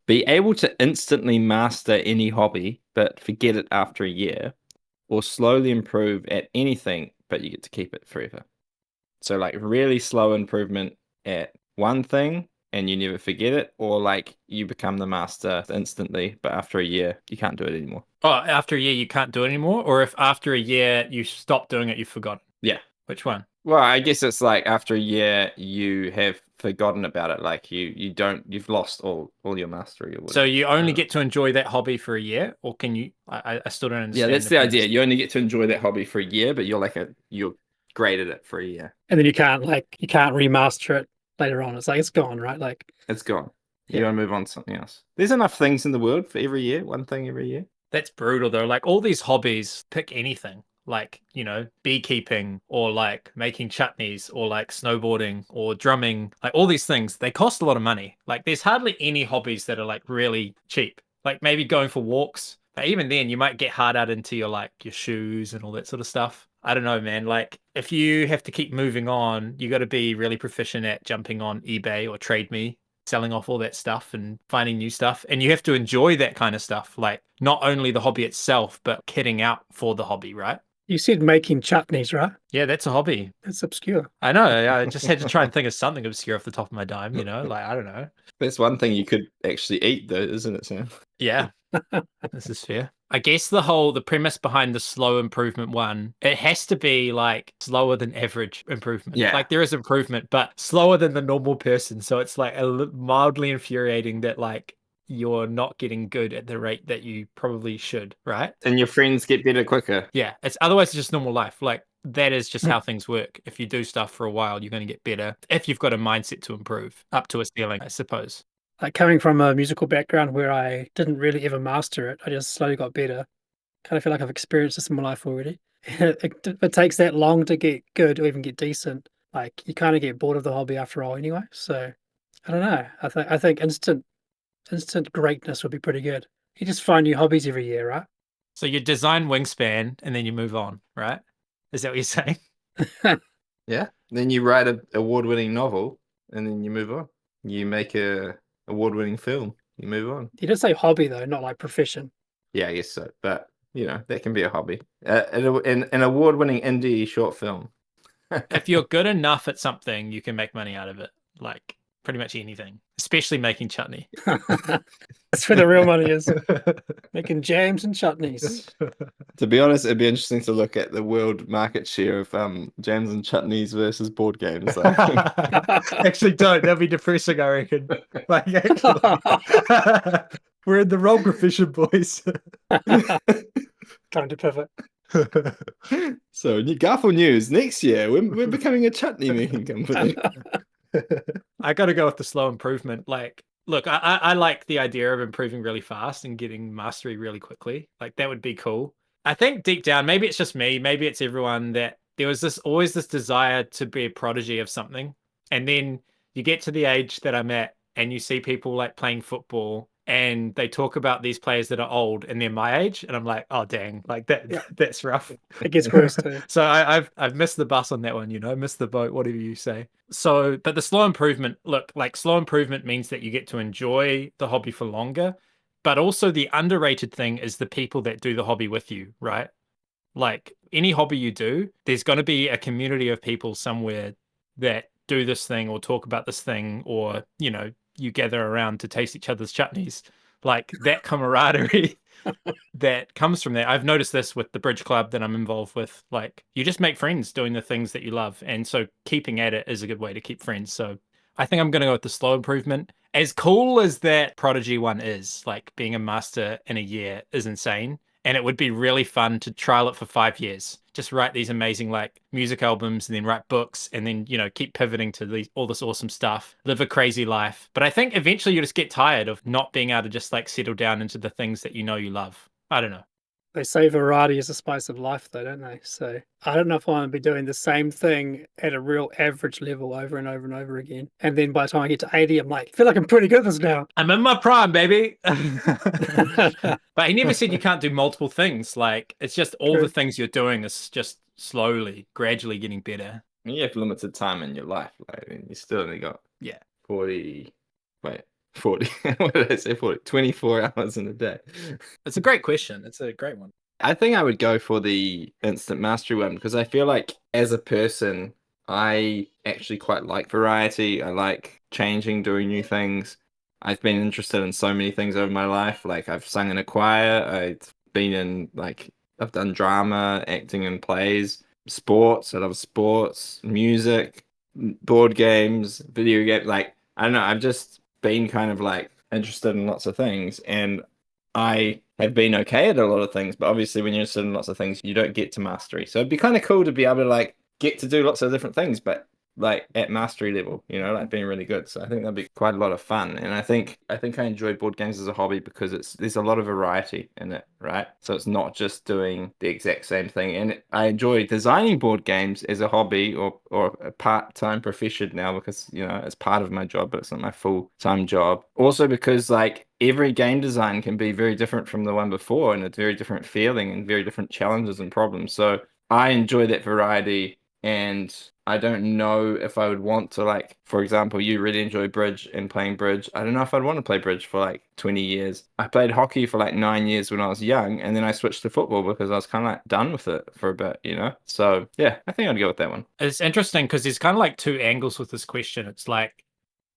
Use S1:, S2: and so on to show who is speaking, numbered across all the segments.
S1: Be able to instantly master any hobby, but forget it after a year, or slowly improve at anything, but you get to keep it forever. So like really slow improvement at one thing and you never forget it, or like you become the master instantly, but after a year you can't do it anymore.
S2: Oh, after a year you can't do it anymore, or if after a year you stop doing it, you've forgotten.
S1: Yeah.
S2: Which one?
S1: Well, I guess it's like after a year you have forgotten about it. Like you've lost all your mastery or
S2: So
S1: whatever.
S2: you
S1: I
S2: only
S1: don't know.
S2: get to enjoy that hobby for a year, or can you? I still don't
S1: Yeah,
S2: understand
S1: that's
S2: the
S1: the idea.
S2: premise.
S1: You only get to enjoy that hobby for a year, but you're great at it for a year.
S3: And then you can't remaster it later on. It's like it's gone, right? Like
S1: It's gone. You
S3: yeah.
S1: gotta move on to something else. There's enough things in the world for every year, one thing every year.
S2: That's brutal though. Like all these hobbies, pick anything. Like, beekeeping or like making chutneys or like snowboarding or drumming. Like all these things, they cost a lot of money. Like there's hardly any hobbies that are like really cheap. Like maybe going for walks. But even then you might get hard out into your shoes and all that sort of stuff. I don't know, man. Like if you have to keep moving on, you got to be really proficient at jumping on eBay or Trade Me, selling off all that stuff and finding new stuff. And you have to enjoy that kind of stuff, like not only the hobby itself, but kitting out for the hobby, right?
S3: You said making chutneys, right?
S2: Yeah, that's a hobby.
S3: That's obscure.
S2: I know. I just had to try and think of something obscure off the top of my dime, like, I don't know.
S1: That's one thing you could actually eat, though, isn't it, Sam?
S2: Yeah, this is fair. I guess the premise behind the slow improvement one, it has to be like slower than average improvement.
S1: Yeah.
S2: Like there is improvement, but slower than the normal person. So it's like mildly infuriating that like you're not getting good at the rate that you probably should, right?
S1: And your friends get better quicker.
S2: Yeah, it's otherwise it's just normal life. Like that is just how things work. If you do stuff for a while, you're going to get better if you've got a mindset to improve up to a ceiling, I suppose.
S3: Like coming from a musical background where I didn't really ever master it, I just slowly got better. Kind of feel like I've experienced this in my life already. It takes that long to get good or even get decent. Like you kind of get bored of the hobby after all anyway. So I don't know. I think instant greatness would be pretty good. You just find new hobbies every year, right?
S2: So you design Wingspan and then you move on, right? Is that what you're saying?
S1: Yeah. Then you write an award-winning novel, and then you move on. You make a award-winning film. You move on.
S3: You did say hobby though, not like profession.
S1: Yeah, I guess so. But that can be a hobby. An award-winning indie short film.
S2: If you're good enough at something, you can make money out of it. Like pretty much anything, especially making chutney.
S3: That's where the real money is. Making jams and chutneys.
S1: To be honest, it'd be interesting to look at the world market share of jams and chutneys versus board games.
S2: Actually, don't. That'd be depressing, I reckon. Like, actually, we're in the wrong profession, boys.
S3: Trying to pivot.
S1: So, Garphill News next year, we're becoming a chutney making company.
S2: I got to go with the slow improvement. Like, look, I like the idea of improving really fast and getting mastery really quickly. Like, that would be cool. I think deep down, maybe it's just me, maybe it's everyone, that there was always this desire to be a prodigy of something. And then you get to the age that I'm at and you see people like playing football and they talk about these players that are old and they're my age. And I'm like, oh, dang, like that's rough.
S3: It gets worse too.
S2: So I've missed the bus on that one, missed the boat, whatever you say. So, but the slow improvement, look, like slow improvement means that you get to enjoy the hobby for longer. But also the underrated thing is the people that do the hobby with you, right? Like any hobby you do, there's going to be a community of people somewhere that do this thing or talk about this thing, or, you gather around to taste each other's chutneys. Like that camaraderie that comes from that. I've noticed this with the bridge club that I'm involved with. Like you just make friends doing the things that you love. And so keeping at it is a good way to keep friends. So I think I'm going to go with the slow improvement. As cool as that Prodigy one is, like being a master in a year is insane. And it would be really fun to trial it for 5 years. Just write these amazing like music albums and then write books and then, keep pivoting to all this awesome stuff, live a crazy life. But I think eventually you just get tired of not being able to just like settle down into the things that you love. I don't know.
S3: They say variety is the spice of life, though, don't they? So I don't know if I want to be doing the same thing at a real average level over and over and over again. And then by the time I get to 80, I'm like, I feel like I'm pretty good at this now.
S2: I'm in my prime, baby. But he never said you can't do multiple things. Like it's just all the things you're doing is just slowly, gradually getting better.
S1: You have limited time in your life. Like you still only got 40, 40. What did I say? 40. 24 hours in a day.
S2: It's a great question. It's a great one.
S1: I think I would go for the instant mastery one because I feel like as a person, I actually quite like variety. I like changing, doing new things. I've been interested in so many things over my life. Like I've sung in a choir. I've been in I've done drama, acting in plays, sports. I love sports, music, board games, video games. Like I don't know. I've just been kind of like interested in lots of things, and I have been okay at a lot of things, but obviously when you're interested in lots of things, you don't get to mastery. So it'd be kind of cool to be able to like get to do lots of different things, but like at mastery level, like being really good. So I think that'd be quite a lot of fun. And I think I enjoy board games as a hobby because there's a lot of variety in it, right? So it's not just doing the exact same thing. And I enjoy designing board games as a hobby or a part-time profession now because, it's part of my job, but it's not my full-time job. Also because like every game design can be very different from the one before and a very different feeling and very different challenges and problems. So I enjoy that variety. And I don't know if I would want to, like, for example, you really enjoy bridge and playing bridge. I don't know if I'd want to play bridge for like 20 years. I played hockey for like 9 years when I was young, and then I switched to football because I was kind of like done with it for a bit, So yeah, I think I'd go with that one.
S2: It's interesting because there's kind of like two angles with this question. It's like,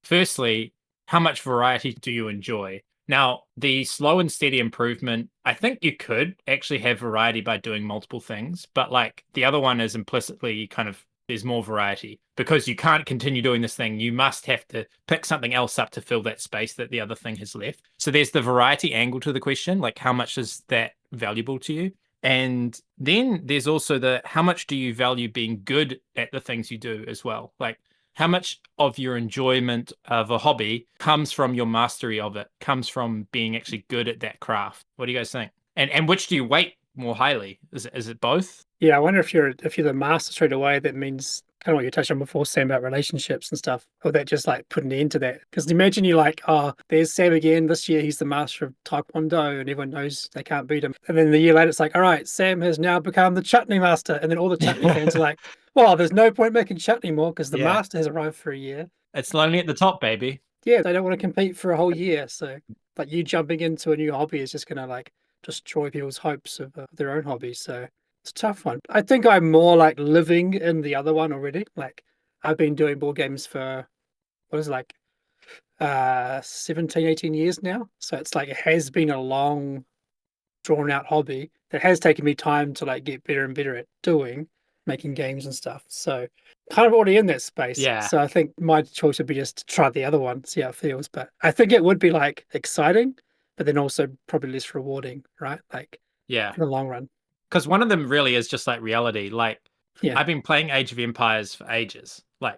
S2: firstly, how much variety do you enjoy? Now, the slow and steady improvement, I think you could actually have variety by doing multiple things, but like the other one is implicitly kind of there's more variety because you can't continue doing this thing. You must have to pick something else up to fill that space that the other thing has left. So there's the variety angle to the question, like how much is that valuable to you? And then there's also the how much do you value being good at the things you do as well? Like how much of your enjoyment of a hobby comes from your mastery of it, comes from being actually good at that craft? What do you guys think? And which do you weight more highly? Is it both?
S3: Yeah, I wonder if you're the master straight away, that means kind of what you touched on before, Sam, about relationships and stuff, or that just like putting an end to that. Because imagine you're like, oh, there's Sam again. This year he's the master of Taekwondo, and everyone knows they can't beat him. And then the year later, it's like, all right, Sam has now become the chutney master, and then all the chutney fans are like, well, there's no point making chutney more because the master has arrived for a year.
S2: It's lonely at the top, baby.
S3: Yeah, they don't want to compete for a whole year. So like you jumping into a new hobby is just gonna like destroy people's hopes of their own hobbies. So it's a tough one. I think I'm more like living in the other one already. Like I've been doing board games for what is it, like 17, 18 years now. So it's like it has been a long, drawn out hobby that has taken me time to like get better and better at making games and stuff. So kind of already in that space.
S2: Yeah.
S3: So I think my choice would be just to try the other one, see how it feels. But I think it would be like exciting, but then also probably less rewarding, right? Like
S2: Yeah.
S3: in the long run.
S2: Because one of them really is just like reality. Like
S3: Yeah.
S2: I've been playing Age of Empires for ages, like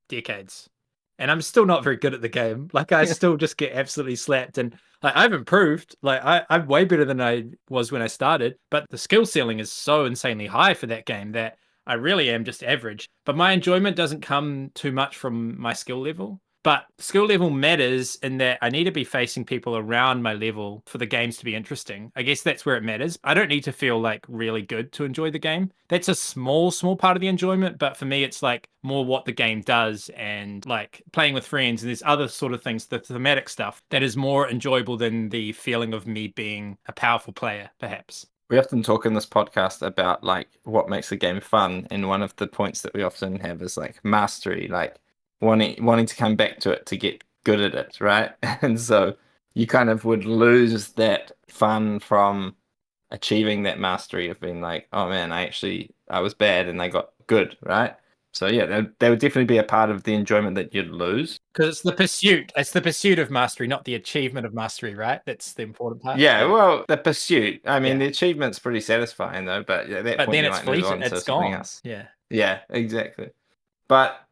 S2: decades. And I'm still not very good at the game. Like I still just get absolutely slapped. And like I've improved. Like I'm way better than I was when I started. But the skill ceiling is so insanely high for that game that I really am just average. But my enjoyment doesn't come too much from my skill level. But skill level matters in that I need to be facing people around my level for the games to be interesting. I guess that's where it matters. I don't need to feel like really good to enjoy the game. That's a small part of the enjoyment. But for me, it's like more what the game does and like playing with friends. And there's other sort of things, the thematic stuff that is more enjoyable than the feeling of me being a powerful player, perhaps.
S1: We often talk in this podcast about like what makes a game fun. And one of the points that we often have is like mastery, like wanting to come back to it to get good at it, right? And so you kind of would lose that fun from achieving that mastery of being like, oh man, I was bad and I got good, right? So yeah, there would definitely be a part of the enjoyment that you'd lose.
S2: Because it's the pursuit. It's the pursuit of mastery, not the achievement of mastery, right? That's the important part.
S1: Yeah, well, the pursuit. I mean, the achievement's pretty satisfying though, but at that point
S2: then
S1: you
S2: it's
S1: might move
S2: fleeting.
S1: on to
S2: It's
S1: something
S2: gone.
S1: else.
S2: Yeah.
S1: Yeah, exactly. But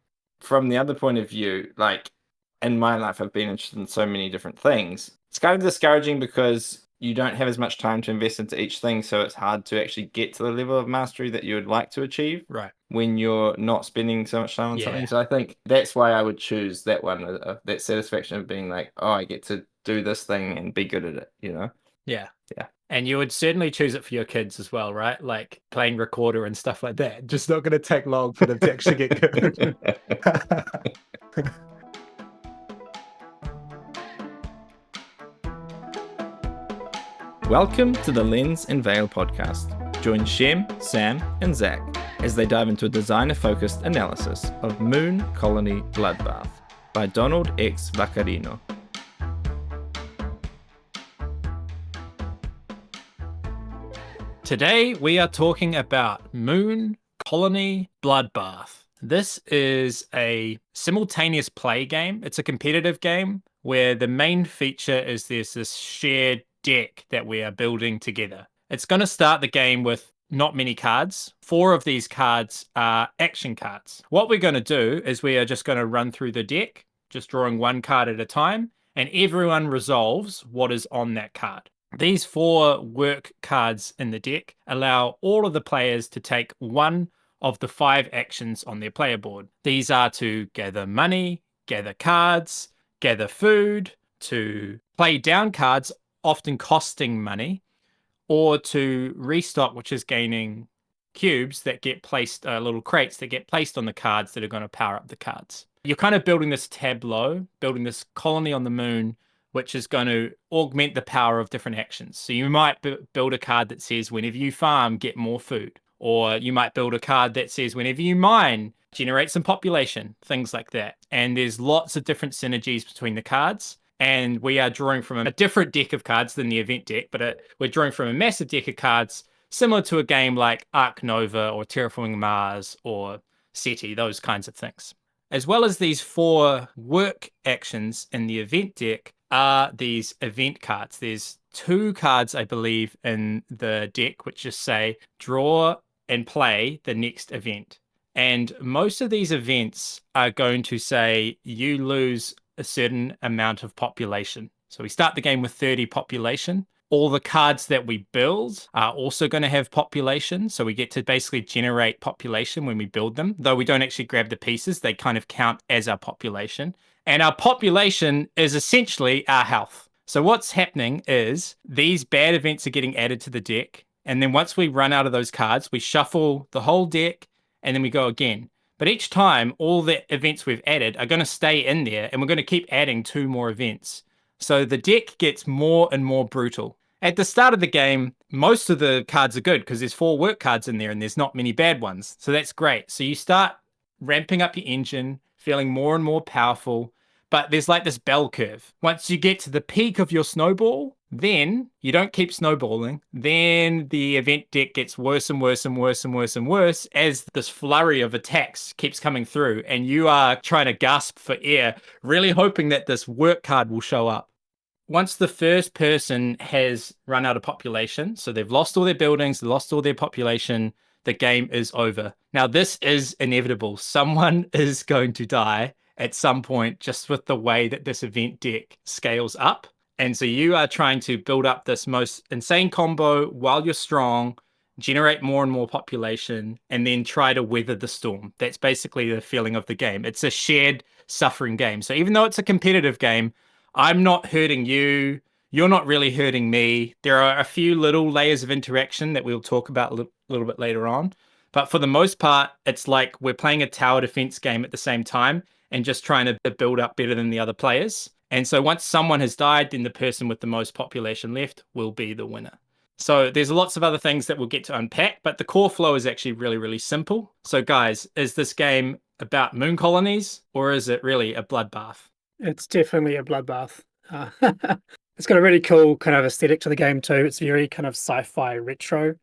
S1: from the other point of view, like in my life, I've been interested in so many different things. It's kind of discouraging because you don't have as much time to invest into each thing, so it's hard to actually get to the level of mastery that you would like to achieve.
S2: Right.
S1: When you're not spending so much time on something. So I think that's why I would choose that one, that satisfaction of being like, oh, I get to do this thing and be good at it,
S2: Yeah.
S1: Yeah.
S2: And you would certainly choose it for your kids as well, right? Like playing recorder and stuff like that. Just not going to take long for them to actually get good.
S1: Welcome to the Lens and Veil podcast. Join Shem, Sam, and Zach as they dive into a designer-focused analysis of Moon Colony Bloodbath by Donald X. Vaccarino.
S2: Today we are talking about Moon Colony Bloodbath. This is a simultaneous play game. It's a competitive game where the main feature is there's this shared deck that we are building together. It's going to start the game with not many cards. 4 of these cards are action cards. What we're going to do is we are just going to run through the deck, just drawing one card at a time, and everyone resolves what is on that card. These 4 work cards in the deck allow all of the players to take one of the 5 actions on their player board. These are to gather money, gather cards, gather food, to play down cards, often costing money, or to restock, which is gaining cubes that get placed, little crates that get placed on the cards that are going to power up the cards. You're kind of building this tableau, building this colony on the moon, which is going to augment the power of different actions. So you might build a card that says, whenever you farm, get more food. Or you might build a card that says, whenever you mine, generate some population, things like that. And there's lots of different synergies between the cards. And we are drawing from a different deck of cards than the event deck, but we're drawing from a massive deck of cards, similar to a game like Ark Nova or Terraforming Mars or SETI, those kinds of things. As well as these 4 work actions in the event deck are these event cards. There's 2 cards, I believe, in the deck, which just say draw and play the next event. And most of these events are going to say you lose a certain amount of population. So we start the game with 30 population. All the cards that we build are also going to have population. So we get to basically generate population when we build them. Though we don't actually grab the pieces, they kind of count as our population. And our population is essentially our health. So what's happening is these bad events are getting added to the deck. And then once we run out of those cards, we shuffle the whole deck and then we go again. But each time, all the events we've added are going to stay in there and we're going to keep adding 2 more events. So the deck gets more and more brutal. At the start of the game, most of the cards are good because there's 4 work cards in there and there's not many bad ones. So that's great. So you start ramping up your engine, feeling more and more powerful, but there's like this bell curve. Once you get to the peak of your snowball, then you don't keep snowballing. Then the event deck gets worse and worse and worse and worse and worse as this flurry of attacks keeps coming through and you are trying to gasp for air, really hoping that this work card will show up. Once the first person has run out of population, so they've lost all their buildings, they lost all their population, the game is over. Now, this is inevitable. Someone is going to die at some point just with the way that this event deck scales up. And so you are trying to build up this most insane combo while you're strong, generate more and more population, and then try to weather the storm. That's basically the feeling of the game. It's a shared suffering game. So even though it's a competitive game, I'm not hurting you. You're not really hurting me. There are a few little layers of interaction that we'll talk about a little bit later on. But for the most part, it's like we're playing a tower defense game at the same time and just trying to build up better than the other players. And so once someone has died, then the person with the most population left will be the winner. So there's lots of other things that we'll get to unpack, but the core flow is actually really, really simple. So guys, is this game about moon colonies or is it really a bloodbath?
S3: It's definitely a bloodbath. It's got a really cool kind of aesthetic to the game too. It's very kind of sci-fi retro.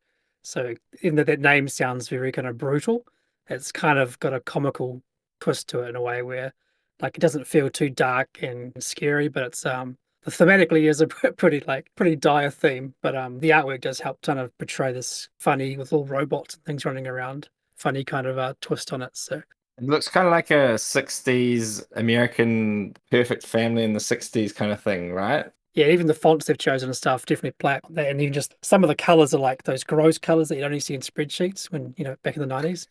S3: So even though that name sounds very kind of brutal, it's kind of got a comical twist to it in a way where like it doesn't feel too dark and scary, but it's thematically is a pretty dire theme. But the artwork does help kind of portray this funny with all robots and things running around, funny kind of twist on it. So
S1: It looks kind of like a 60s American perfect family in the 60s kind of thing, right?
S3: yeah, even the fonts they've chosen and stuff definitely play up there. And even just some of the colors are like those gross colors that you only see in spreadsheets when, back in the 90s.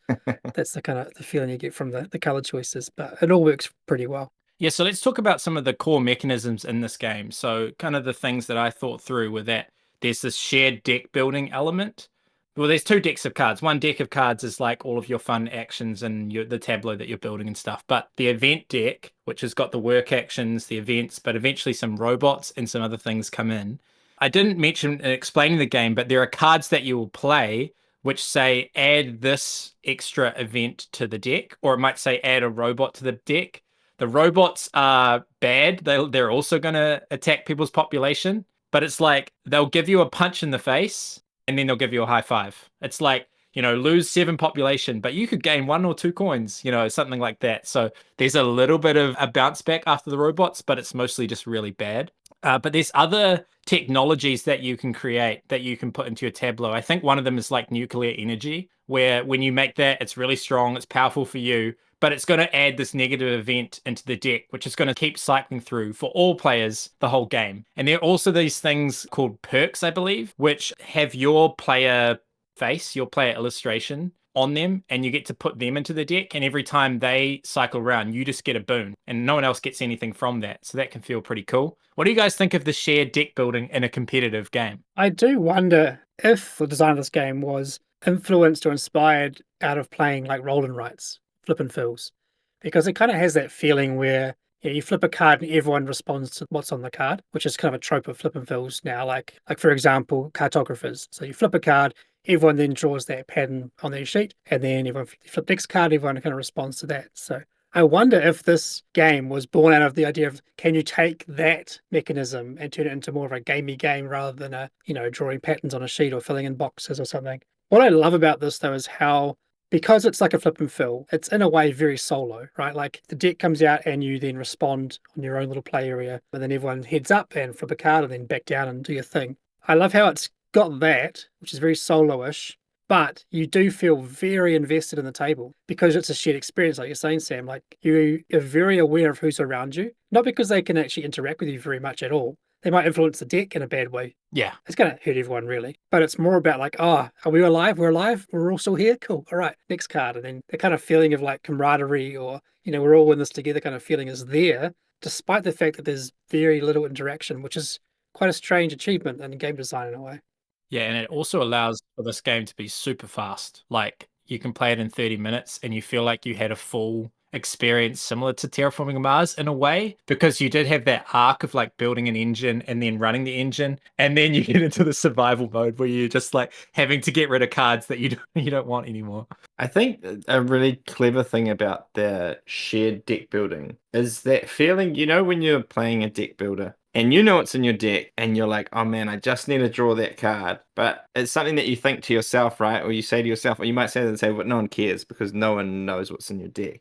S3: That's the kind of the feeling you get from the color choices, but it all works pretty well.
S2: Yeah, so let's talk about some of the core mechanisms in this game. So kind of the things that I thought through were that there's this shared deck building element. Well, there's 2 decks of cards. One deck of cards is like all of your fun actions and the tableau that you're building and stuff. But the event deck, which has got the work actions, the events, but eventually some robots and some other things come in, I didn't mention in explaining the game, but there are cards that you will play which say add this extra event to the deck, or it might say add a robot to the deck. The robots are bad. They're also going to attack people's population, but it's like they'll give you a punch in the face and then they'll give you a high five. It's like, lose 7 population, but you could gain 1 or 2 coins, something like that. So there's a little bit of a bounce back after the robots, but it's mostly just really bad. But there's other technologies that you can create that you can put into your tableau. I think one of them is like nuclear energy, where when you make that, it's really strong, it's powerful for you, but it's going to add this negative event into the deck, which is going to keep cycling through for all players the whole game. And there are also these things called perks, I believe, which have your player face, your player illustration on them, and you get to put them into the deck, and every time they cycle around you just get a boon and no one else gets anything from that, so that can feel pretty cool. What do you guys think of the shared deck building in a competitive game?
S3: I do wonder if the design of this game was influenced or inspired out of playing like roll and writes, flip and fills, because it kind of has that feeling where you flip a card and everyone responds to what's on the card, which is kind of a trope of flip and fills now. Like for example, cartographers. So you flip a card, everyone then draws that pattern on their sheet, and then everyone flip next card, everyone kind of responds to that. So I wonder if this game was born out of the idea of, can you take that mechanism and turn it into more of a gamey game rather than drawing patterns on a sheet or filling in boxes or something. What I love about this though is how, because it's like a flip and fill, it's in a way very solo, right? Like the deck comes out and you then respond on your own little play area, and then everyone heads up and flip a card and then back down and do your thing. I love how it's got that, which is very solo-ish, but you do feel very invested in the table because it's a shared experience, like you're saying, Sam. Like you are very aware of who's around you, not because they can actually interact with you very much at all. They might influence the deck in a bad way.
S2: Yeah.
S3: It's going to hurt everyone, really. But it's more about like, are we alive? We're alive. We're all still here. Cool. All right. Next card. And then the kind of feeling of like camaraderie or, we're all in this together kind of feeling is there, despite the fact that there's very little interaction, which is quite a strange achievement in game design in a way.
S2: Yeah, and it also allows for this game to be super fast. Like you can play it in 30 minutes and you feel like you had a full experience similar to Terraforming Mars in a way, because you did have that arc of like building an engine and then running the engine, and then you get into the survival mode where you're just like having to get rid of cards that you don't want anymore.
S1: I think a really clever thing about the shared deck building is that feeling, when you're playing a deck builder and what's in your deck and you're like, oh man, I just need to draw that card. But it's something that you think to yourself, right? Or you say to yourself, or you might say to the table, but no one cares because no one knows what's in your deck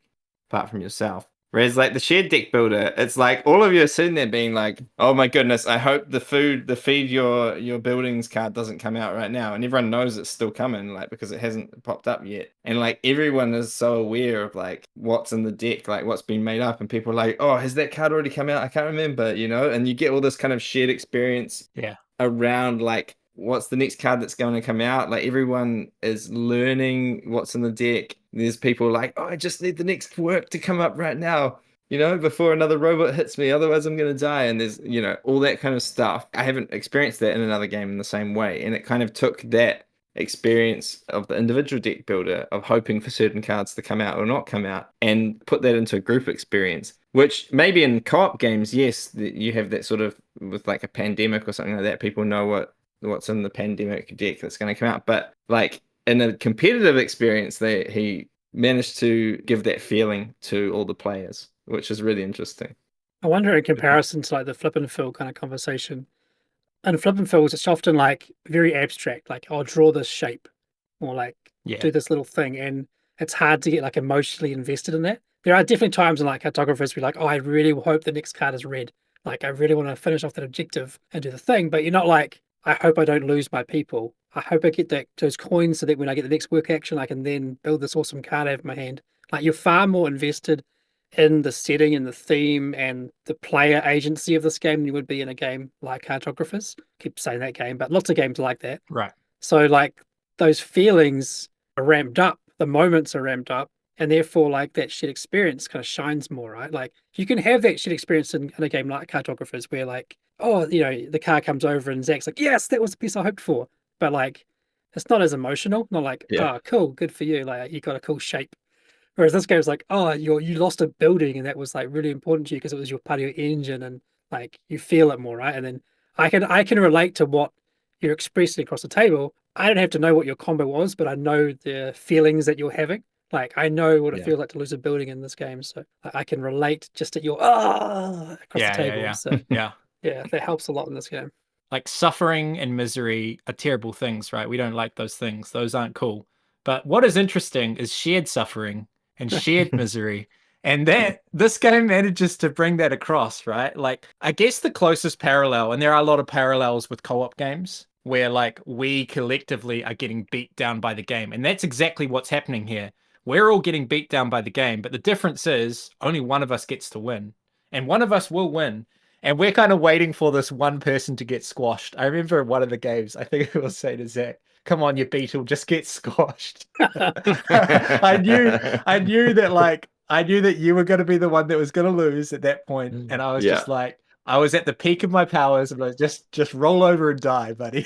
S1: apart from yourself. Whereas like the shared deck builder, it's like all of you are sitting there being like, oh my goodness, I hope the feed your buildings card doesn't come out right now. And everyone knows it's still coming, like, because it hasn't popped up yet. And like everyone is so aware of like what's in the deck, like what's been made up. And people are like, oh, has that card already come out? I can't remember, and you get all this kind of shared experience around like what's the next card that's going to come out. Like everyone is learning what's in the deck. There's people like, oh, I just need the next work to come up right now, before another robot hits me, otherwise I'm going to die. And there's, all that kind of stuff. I haven't experienced that in another game in the same way. And it kind of took that experience of the individual deck builder of hoping for certain cards to come out or not come out and put that into a group experience, which maybe in co-op games, yes, you have that sort of with like a pandemic or something like that. People know what's in the pandemic deck that's going to come out. But like in a competitive experience, he managed to give that feeling to all the players, which is really interesting.
S3: I wonder in comparison to like the flip and fill kind of conversation, and flip and fills, it's often like very abstract, like I'll draw this shape or like do this little thing, and it's hard to get like emotionally invested in that. There are definitely times in like cartographers be like, oh, I really hope the next card is red. Like I really want to finish off that objective and do the thing, but you're not like, I hope I don't lose my people. I hope I get those coins so that when I get the next work action, I can then build this awesome card out of my hand. Like you're far more invested in the setting and the theme and the player agency of this game than you would be in a game like Cartographers. Keep saying that game, but lots of games like that.
S2: Right.
S3: So like those feelings are ramped up, the moments are ramped up, and therefore like that shared experience kind of shines more, right? Like you can have that shared experience in a game like Cartographers where like, oh, the car comes over and Zach's like, yes, that was the piece I hoped for. But like, it's not as emotional, not like, oh, cool, good for you. Like you got a cool shape. Whereas this game's like, oh, you lost a building and that was like really important to you because it was your part of your engine and like you feel it more, right? And then, I can relate to what you're expressing across the table. I don't have to know what your combo was, but I know the feelings that you're having. Like I know what it
S1: Yeah.
S3: feels like to lose a building in this game, so I can relate just at your across the table. So
S2: Yeah.
S3: yeah, that helps a lot in this game.
S2: Like suffering and misery are terrible things, right? We don't like those things. Those aren't cool. But what is interesting is shared suffering and shared misery. And that this game manages to bring that across, right? Like, I guess the closest parallel, and there are a lot of parallels with co-op games where like we collectively are getting beat down by the game. And that's exactly what's happening here. We're all getting beat down by the game, but the difference is only one of us gets to win. And one of us will win. And we're kind of waiting for this one person to get squashed. I remember in one of the games, I think it was saying to Zach, "Come on, you beetle, just get squashed." I knew that you were going to be the one that was going to lose at that point, and I was just like, I was at the peak of my powers, and I was just roll over and die, buddy.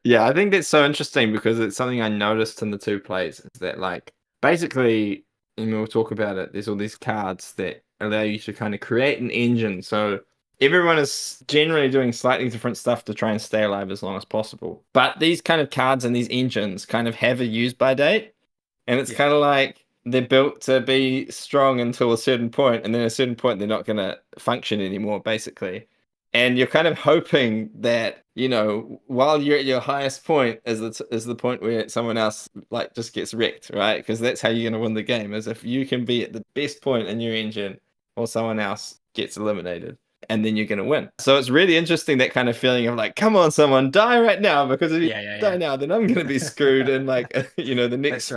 S1: Yeah, I think that's so interesting because it's something I noticed in the two plays is that like basically, and we'll talk about it, there's all these cards that allow you to kind of create an engine. So everyone is generally doing slightly different stuff to try and stay alive as long as possible. But these kind of cards and these engines kind of have a use by date. And it's kind of like they're built to be strong until a certain point, and then at a certain point they're not going to function anymore, basically. And you're kind of hoping that, you know, while you're at your highest point is the point where someone else like just gets wrecked, right? Because that's how you're going to win the game, is if you can be at the best point in your engine or someone else gets eliminated, and then you're going to win. So it's really interesting, that kind of feeling of like, come on, someone, die right now, because if you die now, then I'm going to be screwed in like, you know, the next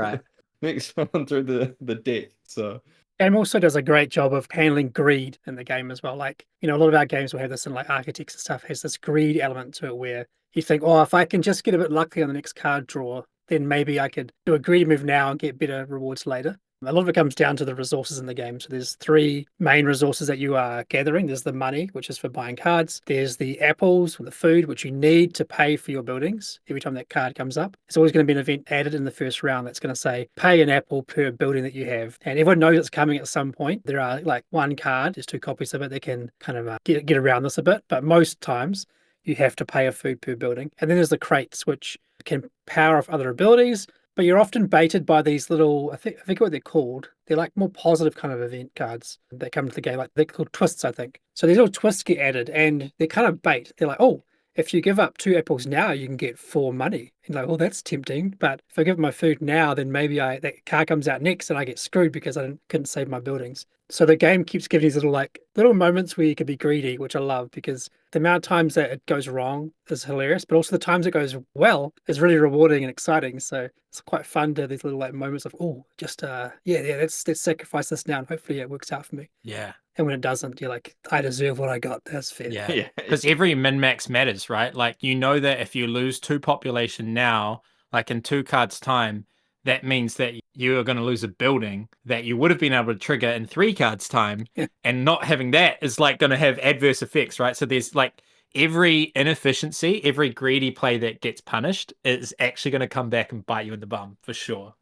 S1: next one through the deck. So
S3: Game also does a great job of handling greed in the game as well. Like, you know, a lot of our games will have this in like architects and stuff, has this greed element to it where you think, oh, if I can just get a bit lucky on the next card draw, then maybe I could do a greedy move now and get better rewards later. A lot of it comes down to the resources in the game. So there's three main resources that you are gathering. There's the money, which is for buying cards. There's the apples or the food, which you need to pay for your buildings every time that card comes up. There's always going to be an event added in the first round that's going to say, pay an apple per building that you have. And everyone knows it's coming at some point. There are like one card, there's two copies of it. They can kind of get around this a bit. But most times you have to pay a food per building. And then there's the crates, which can power off other abilities. But you're often baited by these little, I think what they're called. They're like more positive kind of event cards that come to the game. Like they're called twists, I think. So these little twists get added and they're kind of bait. They're like, oh, if you give up 2 apples now, you can get 4 money. And like, well, that's tempting. But if I give my food now, then maybe that card comes out next and I get screwed because I couldn't save my buildings. So the game keeps giving these little moments where you can be greedy, which I love because the amount of times that it goes wrong is hilarious, but also the times it goes well is really rewarding and exciting. So it's quite fun to have these little like moments of, oh, just let's sacrifice this now and hopefully it works out for me.
S2: Yeah.
S3: And when it doesn't, you're like, I deserve what I got. That's fair.
S2: Yeah. Because every min-max matters, right? Like, you know that if you lose 2 population now, like in 2 cards time, that means that you are going to lose a building that you would have been able to trigger in 3 cards time. And not having that is like going to have adverse effects, right? So there's like every inefficiency, every greedy play that gets punished is actually going to come back and bite you in the bum for sure.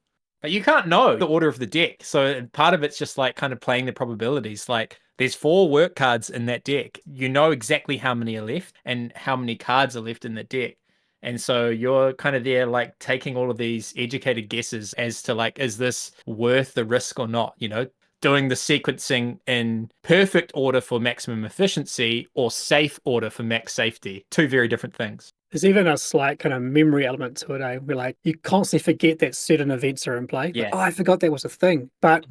S2: But you can't know the order of the deck. So part of it's just like kind of playing the probabilities. Like there's 4 work cards in that deck. You know exactly how many are left and how many cards are left in the deck. And so you're kind of there like taking all of these educated guesses as to like, is this worth the risk or not? You know, doing the sequencing in perfect order for maximum efficiency or safe order for max safety. 2 very different things.
S3: There's even a slight kind of memory element to it, where like you constantly forget that certain events are in play.
S2: Yeah.
S3: Like, oh, I forgot that was a thing. But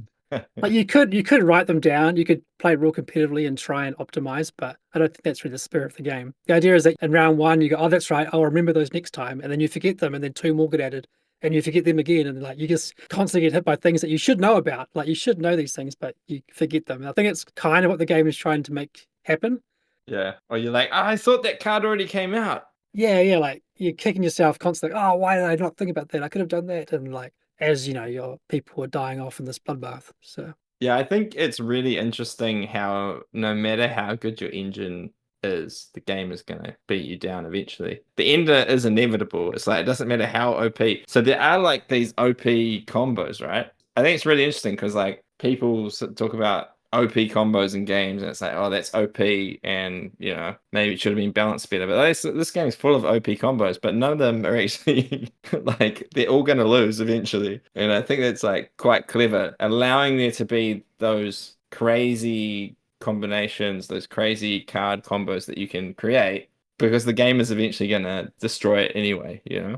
S3: like you could write them down. You could play real competitively and try and optimize, but I don't think that's really the spirit of the game. The idea is that in round 1, you go, oh, that's right, I'll remember those next time. And then you forget them, and then 2 more get added, and you forget them again. And like you just constantly get hit by things that you should know about. Like you should know these things, but you forget them. And I think it's kind of what the game is trying to make happen.
S1: Yeah. Or you're like, oh, I thought that card already came out.
S3: Yeah, like you're kicking yourself constantly. Oh, why did I not think about that? I could have done that. And like, as you know, your people are dying off in this bloodbath. So
S1: yeah, I think it's really interesting how no matter how good your engine is, the game is going to beat you down eventually. The ender is inevitable. It's like, it doesn't matter how OP. So there are like these OP combos, right? I think it's really interesting because like people talk about OP combos in games, and it's like, oh, that's OP, and maybe it should have been balanced better. But this game is full of OP combos, but none of them are actually like they're all going to lose eventually. And I think that's like quite clever, allowing there to be those crazy combinations, those crazy card combos that you can create, because the game is eventually going to destroy it anyway.
S3: Yeah,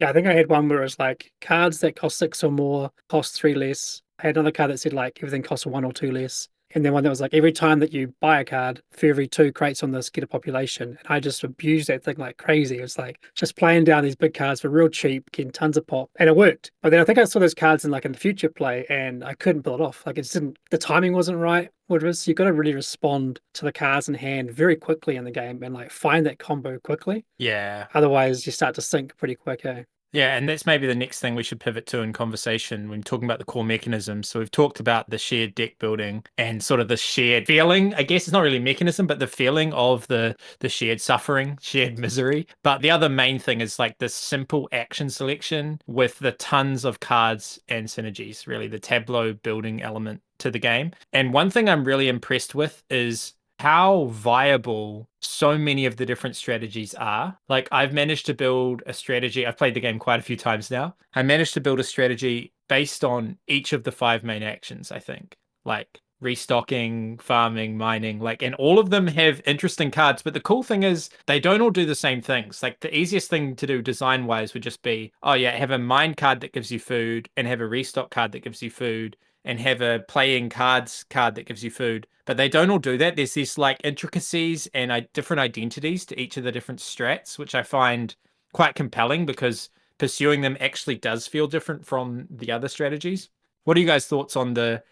S3: I think I had one where it was like cards that cost 6 or more cost 3 less. I had another card that said like everything costs 1 or 2 less. And then one that was like every time that you buy a card, for every 2 crates on this, get a population. And I just abused that thing like crazy. It was like just playing down these big cards for real cheap, getting tons of pop. And it worked. But then I think I saw those cards in the future play and I couldn't pull it off. Like the timing wasn't right. What it is, you've got to really respond to the cards in hand very quickly in the game and like find that combo quickly.
S2: Yeah.
S3: Otherwise you start to sink pretty quick, eh?
S2: Yeah, and that's maybe the next thing we should pivot to in conversation when talking about the core mechanisms. So we've talked about the shared deck building and sort of the shared feeling. I guess it's not really mechanism, but the feeling of the shared suffering, shared misery. But the other main thing is like this simple action selection with the tons of cards and synergies, really the tableau building element to the game. And one thing I'm really impressed with is how viable so many of the different strategies are. Like I've managed to build a strategy. I've played the game quite a few times now. I managed to build a strategy based on each of the 5 main actions, I think. Like restocking, farming, mining, and all of them have interesting cards. But the cool thing is they don't all do the same things. Like the easiest thing to do design wise would just be, oh yeah, have a mine card that gives you food and have a restock card that gives you food and have a playing cards card that gives you food. But they don't all do that. There's these intricacies and different identities to each of the different strats, which I find quite compelling because pursuing them actually does feel different from the other strategies. What are you guys' thoughts on the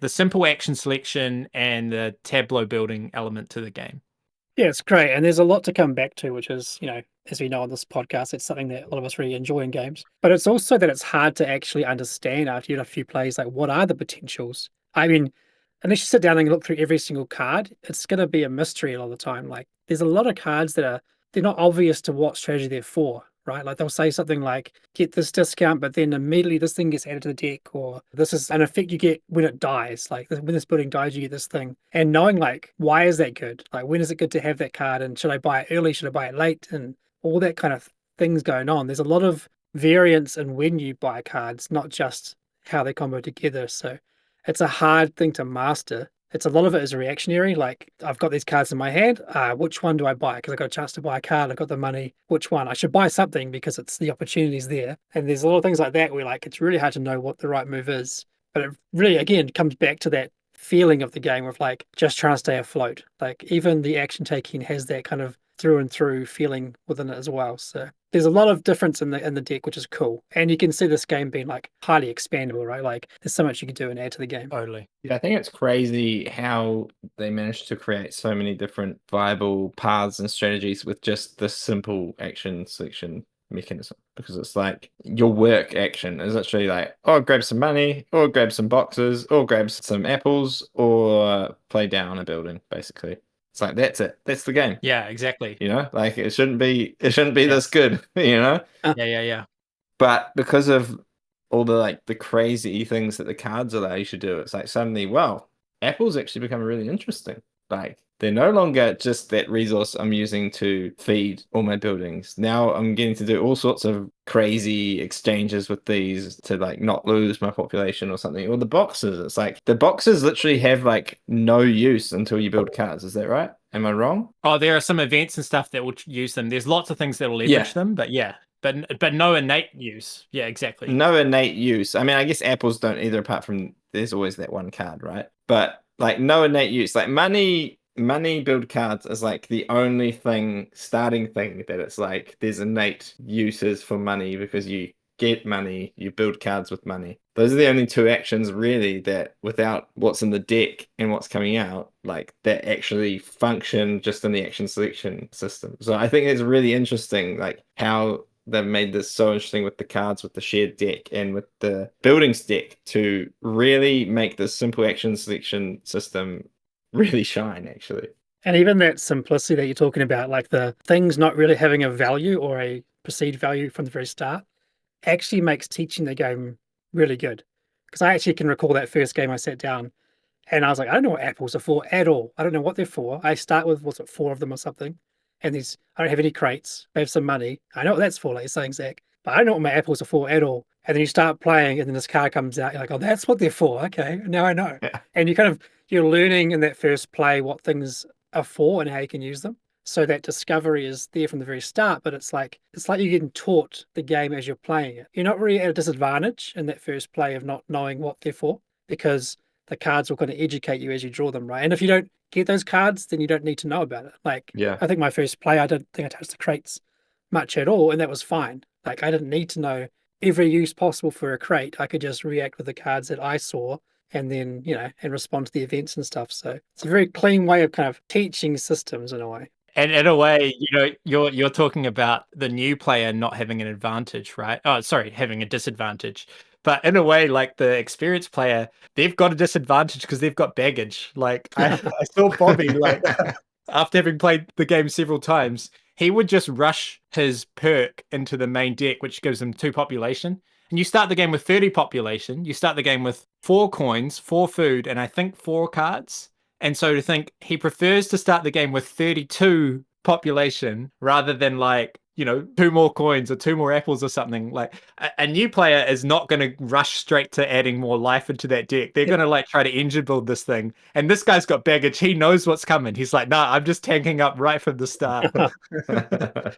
S2: simple action selection and the tableau building element to the game?
S3: Yeah, it's great. And there's a lot to come back to, which is, as we know on this podcast, it's something that a lot of us really enjoy in games. But it's also that it's hard to actually understand after you have a few plays, like what are the potentials? I mean, unless you sit down and look through every single card, it's going to be a mystery a lot of the time. Like there's a lot of cards they're not obvious to what strategy they're for, right? Like they'll say something like, get this discount, but then immediately this thing gets added to the deck, or this is an effect you get when it dies. Like when this building dies, you get this thing. And knowing why is that good? Like when is it good to have that card? And should I buy it early? Should I buy it late? And all that kind of things going on. There's a lot of variance in when you buy cards, not just how they combo together. So it's a hard thing to master. A lot of it is reactionary. Like I've got these cards in my hand. Which one do I buy? Because I got a chance to buy a card. I've got the money. Which one? I should buy something because it's the opportunity's there. And there's a lot of things like that where it's really hard to know what the right move is. But it really, again, comes back to that feeling of the game of just trying to stay afloat. Like even the action taking has that kind of through and through feeling within it as well. So there's a lot of difference in the deck, which is cool. And you can see this game being highly expandable, right? There's so much you can do and add to the game.
S2: Totally.
S1: Yeah, I think it's crazy how they managed to create so many different viable paths and strategies with just this simple action selection mechanism, because it's like your work action is actually grab some money, or grab some boxes, or grab some apples, or play down a building, basically. It's like that's it. That's the game.
S2: Yeah, exactly.
S1: It shouldn't be this good,
S2: Yeah.
S1: But because of all the the crazy things that the cards allow you to do, it's suddenly, wow, apples actually become really interesting. They're no longer just that resource I'm using to feed all my buildings. Now I'm getting to do all sorts of crazy exchanges with these to not lose my population or something. Or the boxes, it's the boxes literally have no use until you build cards. Is that right? Am I wrong?
S2: Oh, there are some events and stuff that will use them. There's lots of things that will leverage them, but yeah. But no innate use. Yeah, exactly.
S1: No innate use. I mean, I guess apples don't either, apart from there's always that one card, right? But no innate use. Money build cards is the only starting thing that it's there's innate uses for money, because you get money, you build cards with money. Those are the only 2 actions really that, without what's in the deck and what's coming out, that actually function just in the action selection system. So I think it's really interesting how they've made this so interesting with the cards, with the shared deck, and with the buildings deck, to really make this simple action selection system really shine, actually.
S3: And even that simplicity that you're talking about, the things not really having a value or a perceived value from the very start, actually makes teaching the game really good. Because I actually can recall that first game I sat down And I was like, I don't know what apples are for at all. I don't know what they're for. I start with, what's it, 4 of them or something. And I don't have any crates. I have some money. I know what that's for, like you're saying, Zach. But I don't know what my apples are for at all. And then you start playing, and then this card comes out. You're like, oh, that's what they're for. Okay, now I know.
S1: Yeah.
S3: And you're learning in that first play what things are for and how you can use them. So that discovery is there from the very start, but it's like you're getting taught the game as you're playing it. You're not really at a disadvantage in that first play of not knowing what they're for, because the cards will kind of educate you as you draw them, right? And if you don't get those cards, then you don't need to know about it. Like,
S1: Yeah.
S3: I think my first play, I don't think I touched the crates much at all, and that was fine. Like, I didn't need to know every use possible for a crate. I could just react with the cards that I saw, and then, and respond to the events and stuff. So it's a very clean way of kind of teaching systems in a way.
S2: And in a way, you're talking about the new player not having an advantage, right? Oh, sorry, having a disadvantage. But in a way, like the experienced player, they've got a disadvantage because they've got baggage. Like I saw Bobby, like after having played the game several times, he would just rush his perk into the main deck, which gives him 2 population. And you start the game with 30 population. You start the game with 4 coins, 4 food, and I think 4 cards. And so to think he prefers to start the game with 32 population rather than 2 more coins or 2 more apples or something. Like a new player is not going to rush straight to adding more life into that deck. They're going to try to engine build this thing. And this guy's got baggage. He knows what's coming. He's like, nah, I'm just tanking up right from the start.